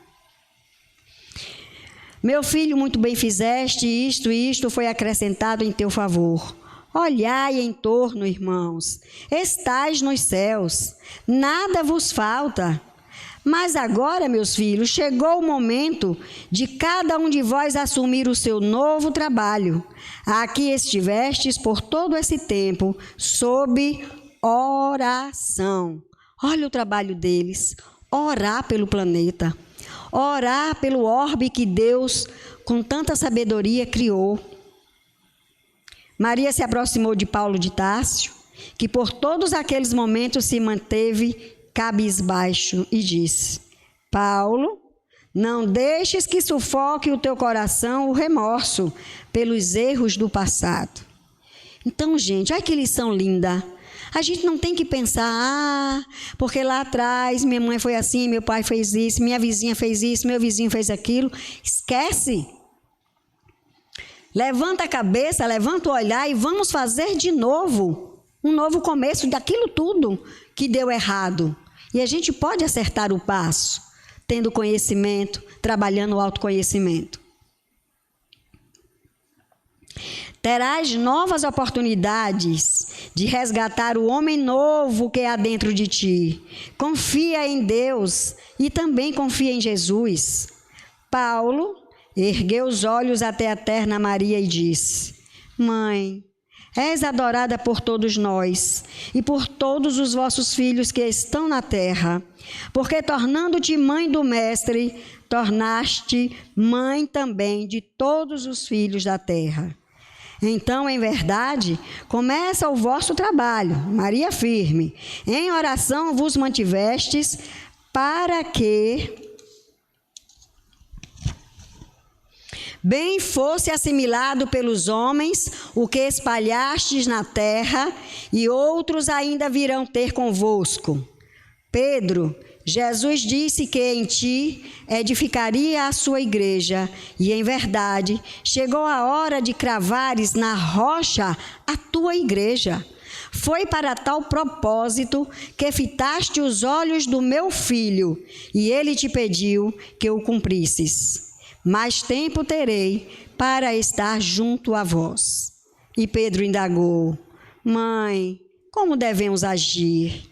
Meu filho, muito bem fizeste, isto e isto foi acrescentado em teu favor. Olhai em torno, irmãos. Estais nos céus. Nada vos falta. Mas agora, meus filhos, chegou o momento de cada um de vós assumir o seu novo trabalho. Aqui estivestes por todo esse tempo, sob oração. Olha o trabalho deles, orar pelo planeta, orar pelo orbe que Deus, com tanta sabedoria, criou. Maria se aproximou de Paulo de Társio, que por todos aqueles momentos se manteve cabisbaixo, e disse: Paulo, não deixes que sufoque o teu coração o remorso pelos erros do passado. Então, gente, olha que lição linda. A gente não tem que pensar, porque lá atrás minha mãe foi assim, meu pai fez isso, minha vizinha fez isso, meu vizinho fez aquilo. Esquece. Levanta a cabeça, levanta o olhar e vamos fazer de novo. Um novo começo daquilo tudo que deu errado. E a gente pode acertar o passo, tendo conhecimento, trabalhando o autoconhecimento. Terás novas oportunidades de resgatar o homem novo que há dentro de ti. Confia em Deus e também confia em Jesus. Paulo ergueu os olhos até a terna Maria e disse: Mãe, és adorada por todos nós e por todos os vossos filhos que estão na terra, porque tornando-te mãe do Mestre, tornaste mãe também de todos os filhos da terra. Então, em verdade, começa o vosso trabalho, Maria firme. Em oração vos mantivestes para que bem fosse assimilado pelos homens o que espalhastes na terra, e outros ainda virão ter convosco. Pedro, Jesus disse que em ti edificaria a sua igreja, e em verdade chegou a hora de cravares na rocha a tua igreja. Foi para tal propósito que fitaste os olhos do meu filho, e ele te pediu que o cumprisses. Mais tempo terei para estar junto a vós. E Pedro indagou: Mãe, como devemos agir?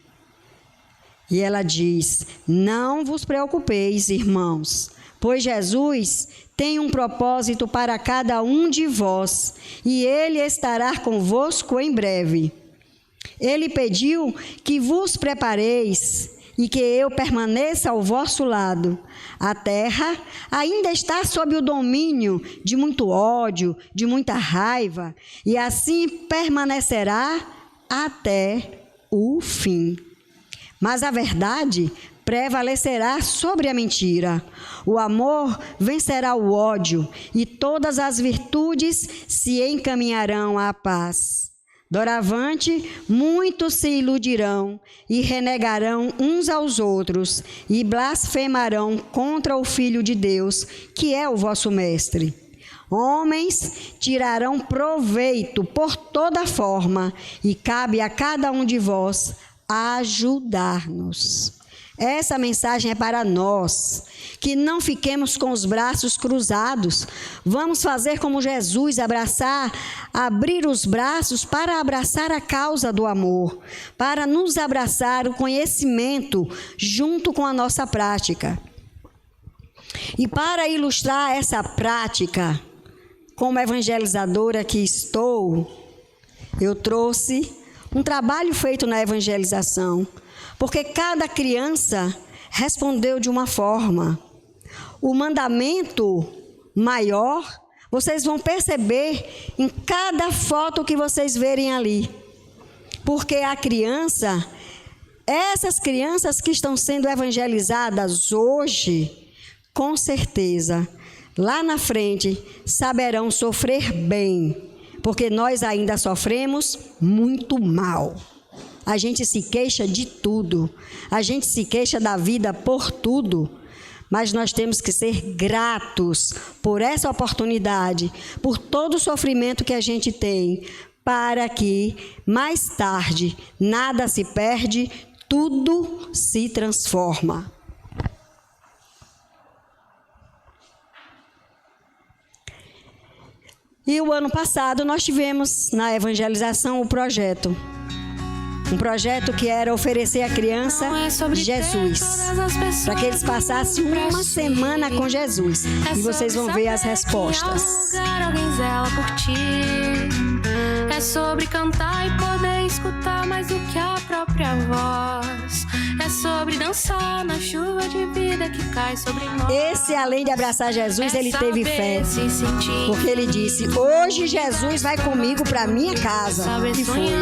E ela diz: Não vos preocupeis, irmãos, pois Jesus tem um propósito para cada um de vós, e ele estará convosco em breve. Ele pediu que vos prepareis e que eu permaneça ao vosso lado. A terra ainda está sob o domínio de muito ódio, de muita raiva, e assim permanecerá até o fim. Mas a verdade prevalecerá sobre a mentira. O amor vencerá o ódio, e todas as virtudes se encaminharão à paz. Doravante, muitos se iludirão e renegarão uns aos outros e blasfemarão contra o Filho de Deus, que é o vosso Mestre. Homens tirarão proveito por toda forma, e cabe a cada um de vós ajudar-nos. Essa mensagem é para nós, que não fiquemos com os braços cruzados. Vamos fazer como Jesus, abrir os braços para abraçar a causa do amor, para nos abraçar o conhecimento junto com a nossa prática. E para ilustrar essa prática, como evangelizadora que estou, eu trouxe um trabalho feito na evangelização, porque cada criança respondeu de uma forma. O mandamento maior, vocês vão perceber em cada foto que vocês verem ali. Porque a criança, essas crianças que estão sendo evangelizadas hoje, com certeza, lá na frente, saberão sofrer bem, porque nós ainda sofremos muito mal. A gente se queixa de tudo, a gente se queixa da vida por tudo, mas nós temos que ser gratos por essa oportunidade, por todo o sofrimento que a gente tem, para que mais tarde nada se perde, tudo se transforma. E o ano passado nós tivemos na evangelização o projeto. Um projeto que era oferecer à criança Jesus, para que eles passassem uma semana com Jesus. E vocês vão ver as respostas. Alguém zela por ti. É sobre cantar e poder escutar mais do que a própria voz. É sobre dançar na chuva de vida que cai sobre nós. Esse, além de abraçar Jesus, ele teve fé. Porque ele disse: hoje Jesus vai comigo para minha casa. E foi.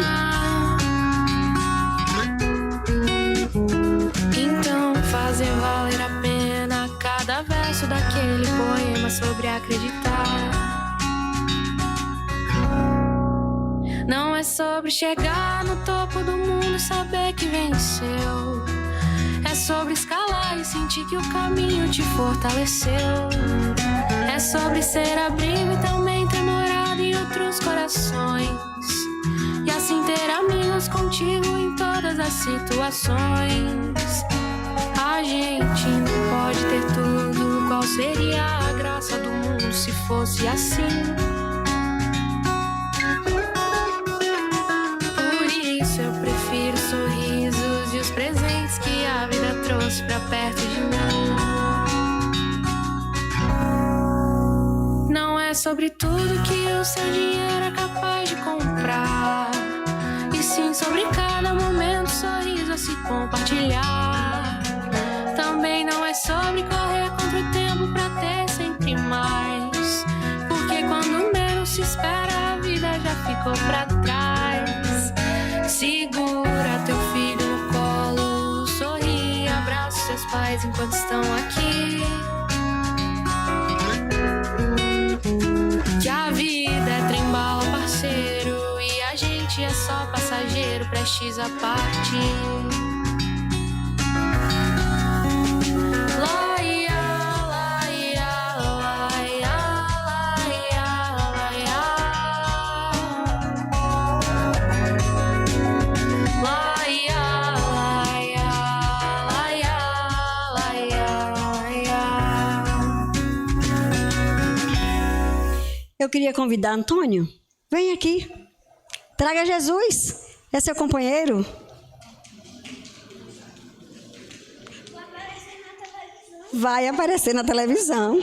Então fazer valer a pena cada verso daquele poema sobre acreditar. Não é sobre chegar no topo do mundo e saber que venceu. É sobre escalar e sentir que o caminho te fortaleceu. É sobre ser abrigo e também ter morado em outros corações. E assim ter amigos contigo em todas das situações. A gente não pode ter tudo. Qual seria a graça do mundo se fosse assim? Por isso eu prefiro sorrisos e os presentes que a vida trouxe pra perto de mim. Não é sobre tudo que o seu dinheiro é capaz de comprar, e sim sobre cada momento, sorriso a se compartilhar. Também não é sobre correr contra o tempo pra ter sempre mais, porque quando menos se espera a vida já ficou pra trás. Segura teu filho no colo, sorri, abraça seus pais enquanto estão aqui. Que a vida é trem-bala, parceiro, e a gente é só passageiro, prestes a partir. Eu queria convidar Antônio, vem aqui, traga Jesus, é seu companheiro. Vai aparecer na televisão.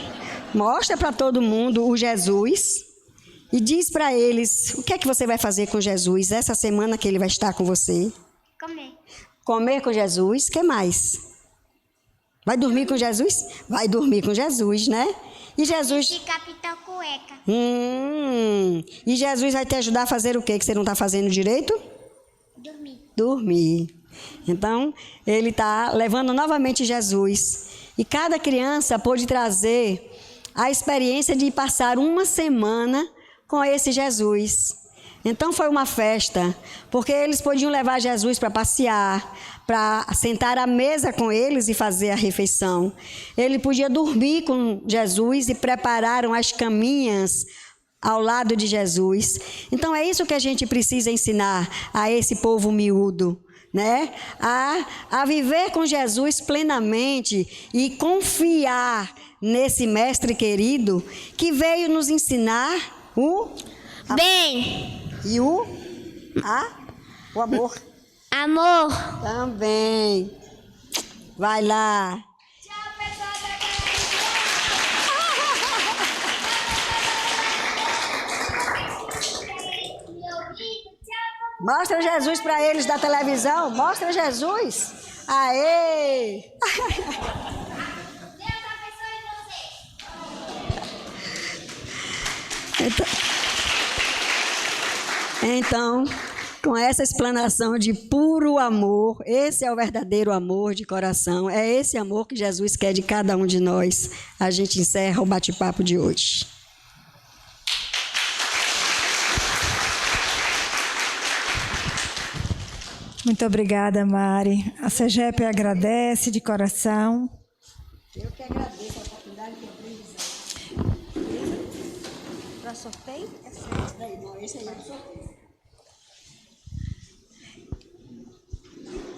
Mostra para todo mundo o Jesus e diz para eles o que é que você vai fazer com Jesus essa semana que ele vai estar com você. Comer. Comer com Jesus, o que mais? Vai dormir com Jesus? Vai dormir com Jesus, né? E Jesus... De Capitão Cueca. E Jesus vai te ajudar a fazer o quê que você não está fazendo direito? Dormir. Então, ele está levando novamente Jesus. E cada criança pôde trazer a experiência de passar uma semana com esse Jesus. Então, foi uma festa, porque eles podiam levar Jesus para passear, para sentar à mesa com eles e fazer a refeição. Ele podia dormir com Jesus e prepararam as caminhas ao lado de Jesus. Então, é isso que a gente precisa ensinar a esse povo miúdo, né? A viver com Jesus plenamente e confiar nesse mestre querido que veio nos ensinar o bem e o amor. Amor. Também. Vai lá. Tchau, pessoal da Mostra Jesus para eles da televisão. Mostra Jesus. Aê! Deus abençoe vocês. Então, com essa explanação de puro amor, esse é o verdadeiro amor de coração, é esse amor que Jesus quer de cada um de nós. A gente encerra o bate-papo de hoje. Muito obrigada, Mari. A CEGEP agradece de coração. Eu que agradeço a oportunidade de aprendizagem. Para sorteio? É certo. Não, esse aí é o sorteio.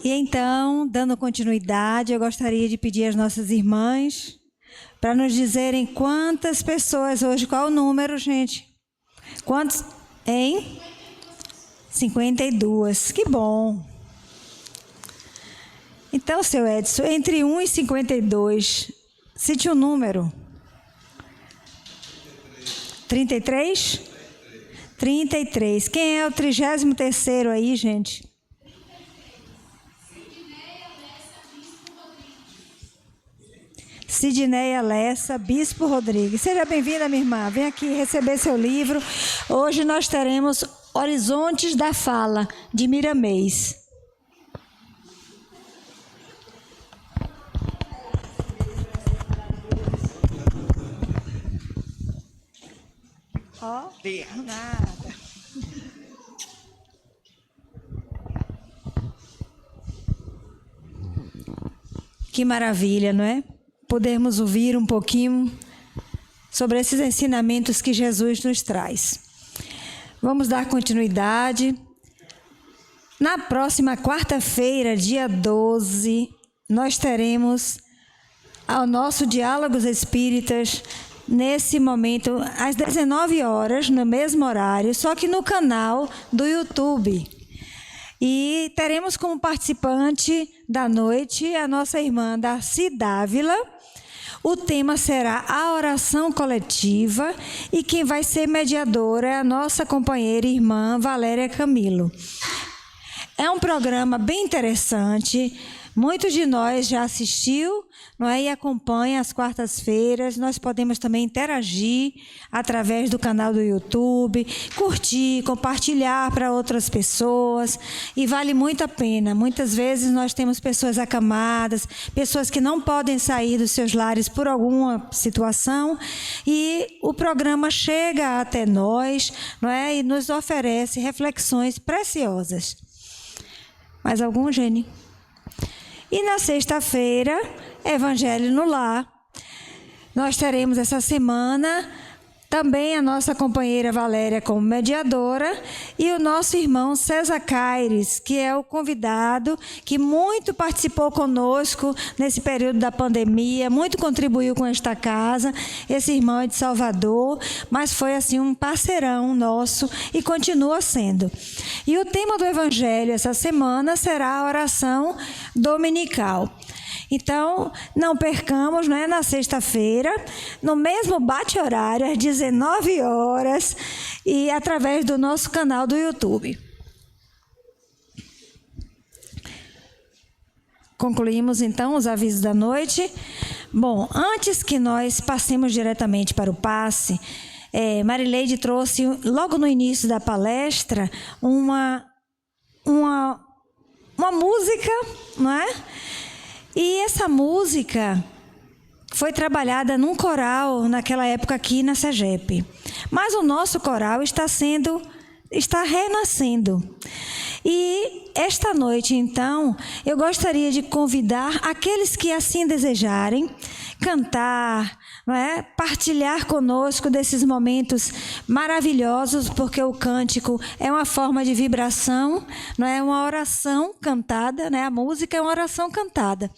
E então, dando continuidade, eu gostaria de pedir às nossas irmãs para nos dizerem quantas pessoas hoje, qual o número, gente? Quantos? Hein? 52. Que bom. Então, seu Edson, entre 1 e 52, cite um número. 33? 33. Quem é o 33º aí, gente? Sidneia Lessa, Bispo Rodrigues. Seja bem-vinda, minha irmã. Vem aqui receber seu livro. Hoje nós teremos Horizontes da Fala, de Miramês. Ó, nada. Que maravilha, não é? Podermos ouvir um pouquinho sobre esses ensinamentos que Jesus nos traz. Vamos dar continuidade. Na próxima quarta-feira, dia 12, nós teremos o nosso Diálogos Espíritas, nesse momento, às 19 horas, no mesmo horário, só que no canal do YouTube. E teremos como participante da noite a nossa irmã Darcy Dávila. O tema será a oração coletiva e quem vai ser mediadora é a nossa companheira e irmã Valéria Camilo. É um programa bem interessante, muitos de nós já assistiu, não é? E acompanha às quartas-feiras. Nós podemos também interagir através do canal do YouTube, curtir, compartilhar para outras pessoas, e vale muito a pena. Muitas vezes nós temos pessoas acamadas, pessoas que não podem sair dos seus lares por alguma situação, e o programa chega até nós, não é? E nos oferece reflexões preciosas. Mais algum, Gene? E na sexta-feira, Evangelho no Lar. Nós teremos essa semana também a nossa companheira Valéria como mediadora e o nosso irmão César Caires, que é o convidado que muito participou conosco nesse período da pandemia, muito contribuiu com esta casa. Esse irmão é de Salvador, mas foi assim um parceirão nosso e continua sendo. E o tema do Evangelho essa semana será a oração dominical. Então, não percamos, não é? Na sexta-feira, no mesmo bate-horário, às 19 horas, e através do nosso canal do YouTube. Concluímos, então, os avisos da noite. Bom, antes que nós passemos diretamente para o passe, Marileide trouxe, logo no início da palestra, uma música, não é? E essa música foi trabalhada num coral naquela época aqui na SEGEP. Mas o nosso coral está renascendo. E esta noite, então, eu gostaria de convidar aqueles que assim desejarem cantar, não é? Partilhar conosco desses momentos maravilhosos, porque o cântico é uma forma de vibração, não é? Uma oração cantada, né? A música é uma oração cantada.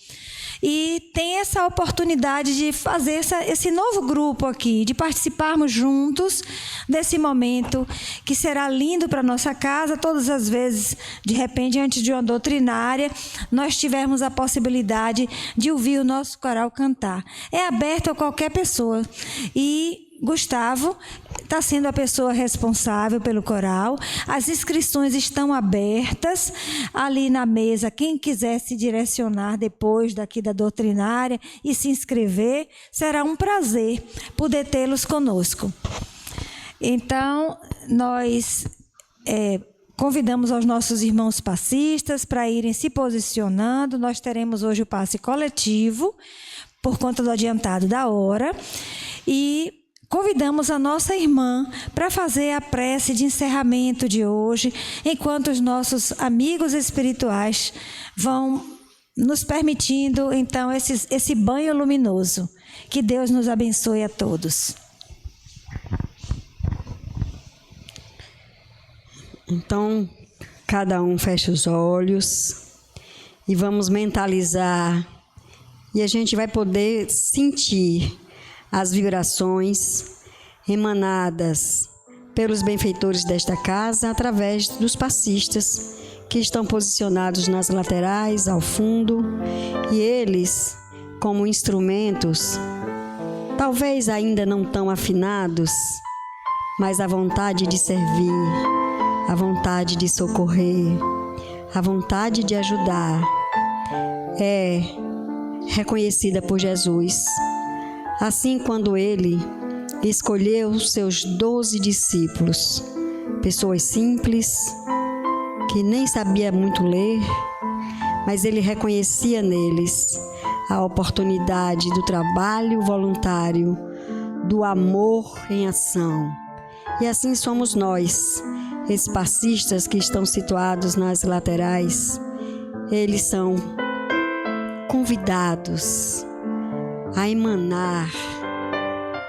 E tem essa oportunidade de fazer esse novo grupo aqui, de participarmos juntos desse momento que será lindo para a nossa casa. Todas as vezes, de repente, antes de uma doutrinária, nós tivermos a possibilidade de ouvir o nosso coral cantar. É aberto a qualquer pessoa. E Gustavo está sendo a pessoa responsável pelo coral. As inscrições estão abertas ali na mesa. Quem quiser se direcionar depois daqui da doutrinária e se inscrever, será um prazer poder tê-los conosco. Então, nós convidamos aos nossos irmãos passistas para irem se posicionando. Nós teremos hoje o passe coletivo, por conta do adiantado da hora. E convidamos a nossa irmã para fazer a prece de encerramento de hoje, enquanto os nossos amigos espirituais vão nos permitindo, então, esse banho luminoso. Que Deus nos abençoe a todos. Então, cada um fecha os olhos e vamos mentalizar, e a gente vai poder sentir as vibrações emanadas pelos benfeitores desta casa através dos passistas que estão posicionados nas laterais, ao fundo, e eles, como instrumentos, talvez ainda não tão afinados, mas a vontade de servir, a vontade de socorrer, a vontade de ajudar é reconhecida por Jesus. Assim, quando ele escolheu os seus 12 discípulos, pessoas simples, que nem sabia muito ler, mas ele reconhecia neles a oportunidade do trabalho voluntário, do amor em ação. E assim somos nós, esses passistas que estão situados nas laterais. Eles são convidados a emanar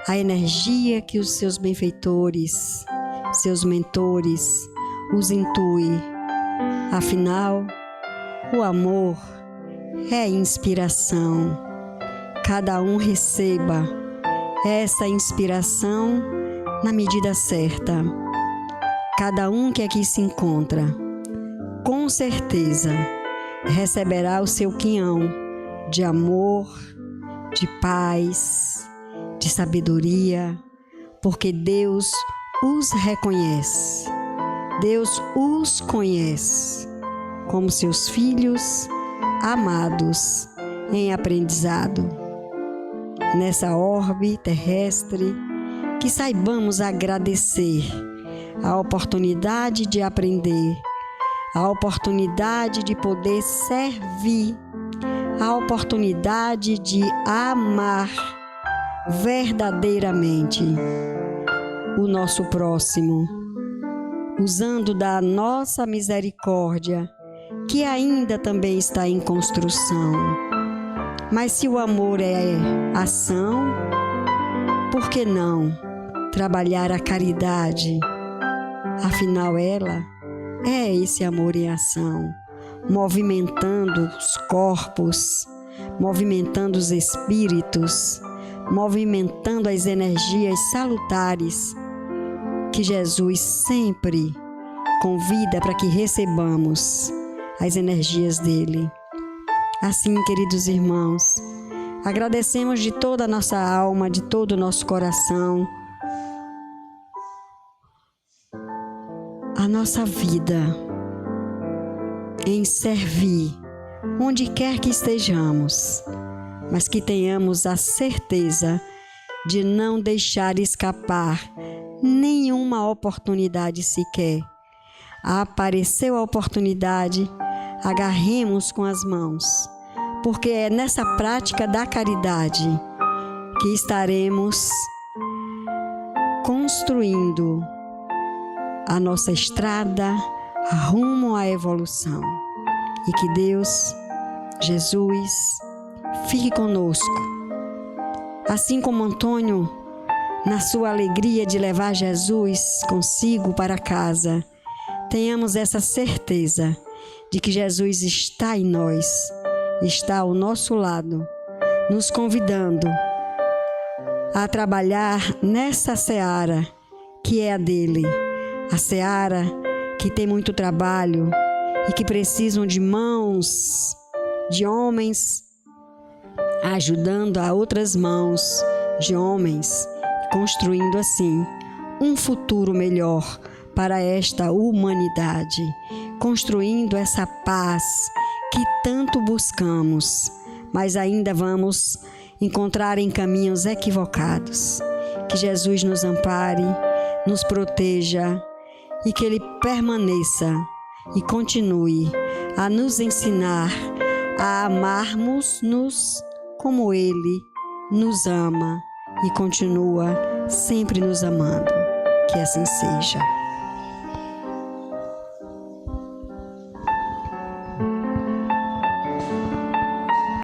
a energia que os seus benfeitores, seus mentores, os intui Afinal, o amor é inspiração. Cada um receba essa inspiração na medida certa. Cada um que aqui se encontra, com certeza, receberá o seu quinhão de amor, de paz, de sabedoria, porque Deus os reconhece. Deus os conhece como seus filhos amados em aprendizado. Nessa orbe terrestre, que saibamos agradecer a oportunidade de aprender, a oportunidade de poder servir, a oportunidade de amar verdadeiramente o nosso próximo, usando da nossa misericórdia, que ainda também está em construção. Mas se o amor é ação, por que não trabalhar a caridade? Afinal, ela é esse amor em ação, movimentando os corpos, movimentando os espíritos, movimentando as energias salutares que Jesus sempre convida para que recebamos as energias dele. Assim, queridos irmãos, agradecemos de toda a nossa alma, de todo o nosso coração, a nossa vida em servir, onde quer que estejamos, mas que tenhamos a certeza de não deixar escapar nenhuma oportunidade sequer. Apareceu a oportunidade, agarremos com as mãos, porque é nessa prática da caridade que estaremos construindo a nossa estrada rumo à evolução. E que Deus, Jesus, fique conosco. Assim como Antônio, na sua alegria de levar Jesus consigo para casa, tenhamos essa certeza de que Jesus está em nós, está ao nosso lado, nos convidando a trabalhar nessa seara que é a dele, a seara que tem muito trabalho e que precisam de mãos, de homens, ajudando a outras mãos de homens, construindo assim um futuro melhor para esta humanidade, construindo essa paz que tanto buscamos, mas ainda vamos encontrar em caminhos equivocados. Que Jesus nos ampare, nos proteja e que Ele permaneça e continue a nos ensinar a amarmos-nos como Ele nos ama e continua sempre nos amando. Que assim seja.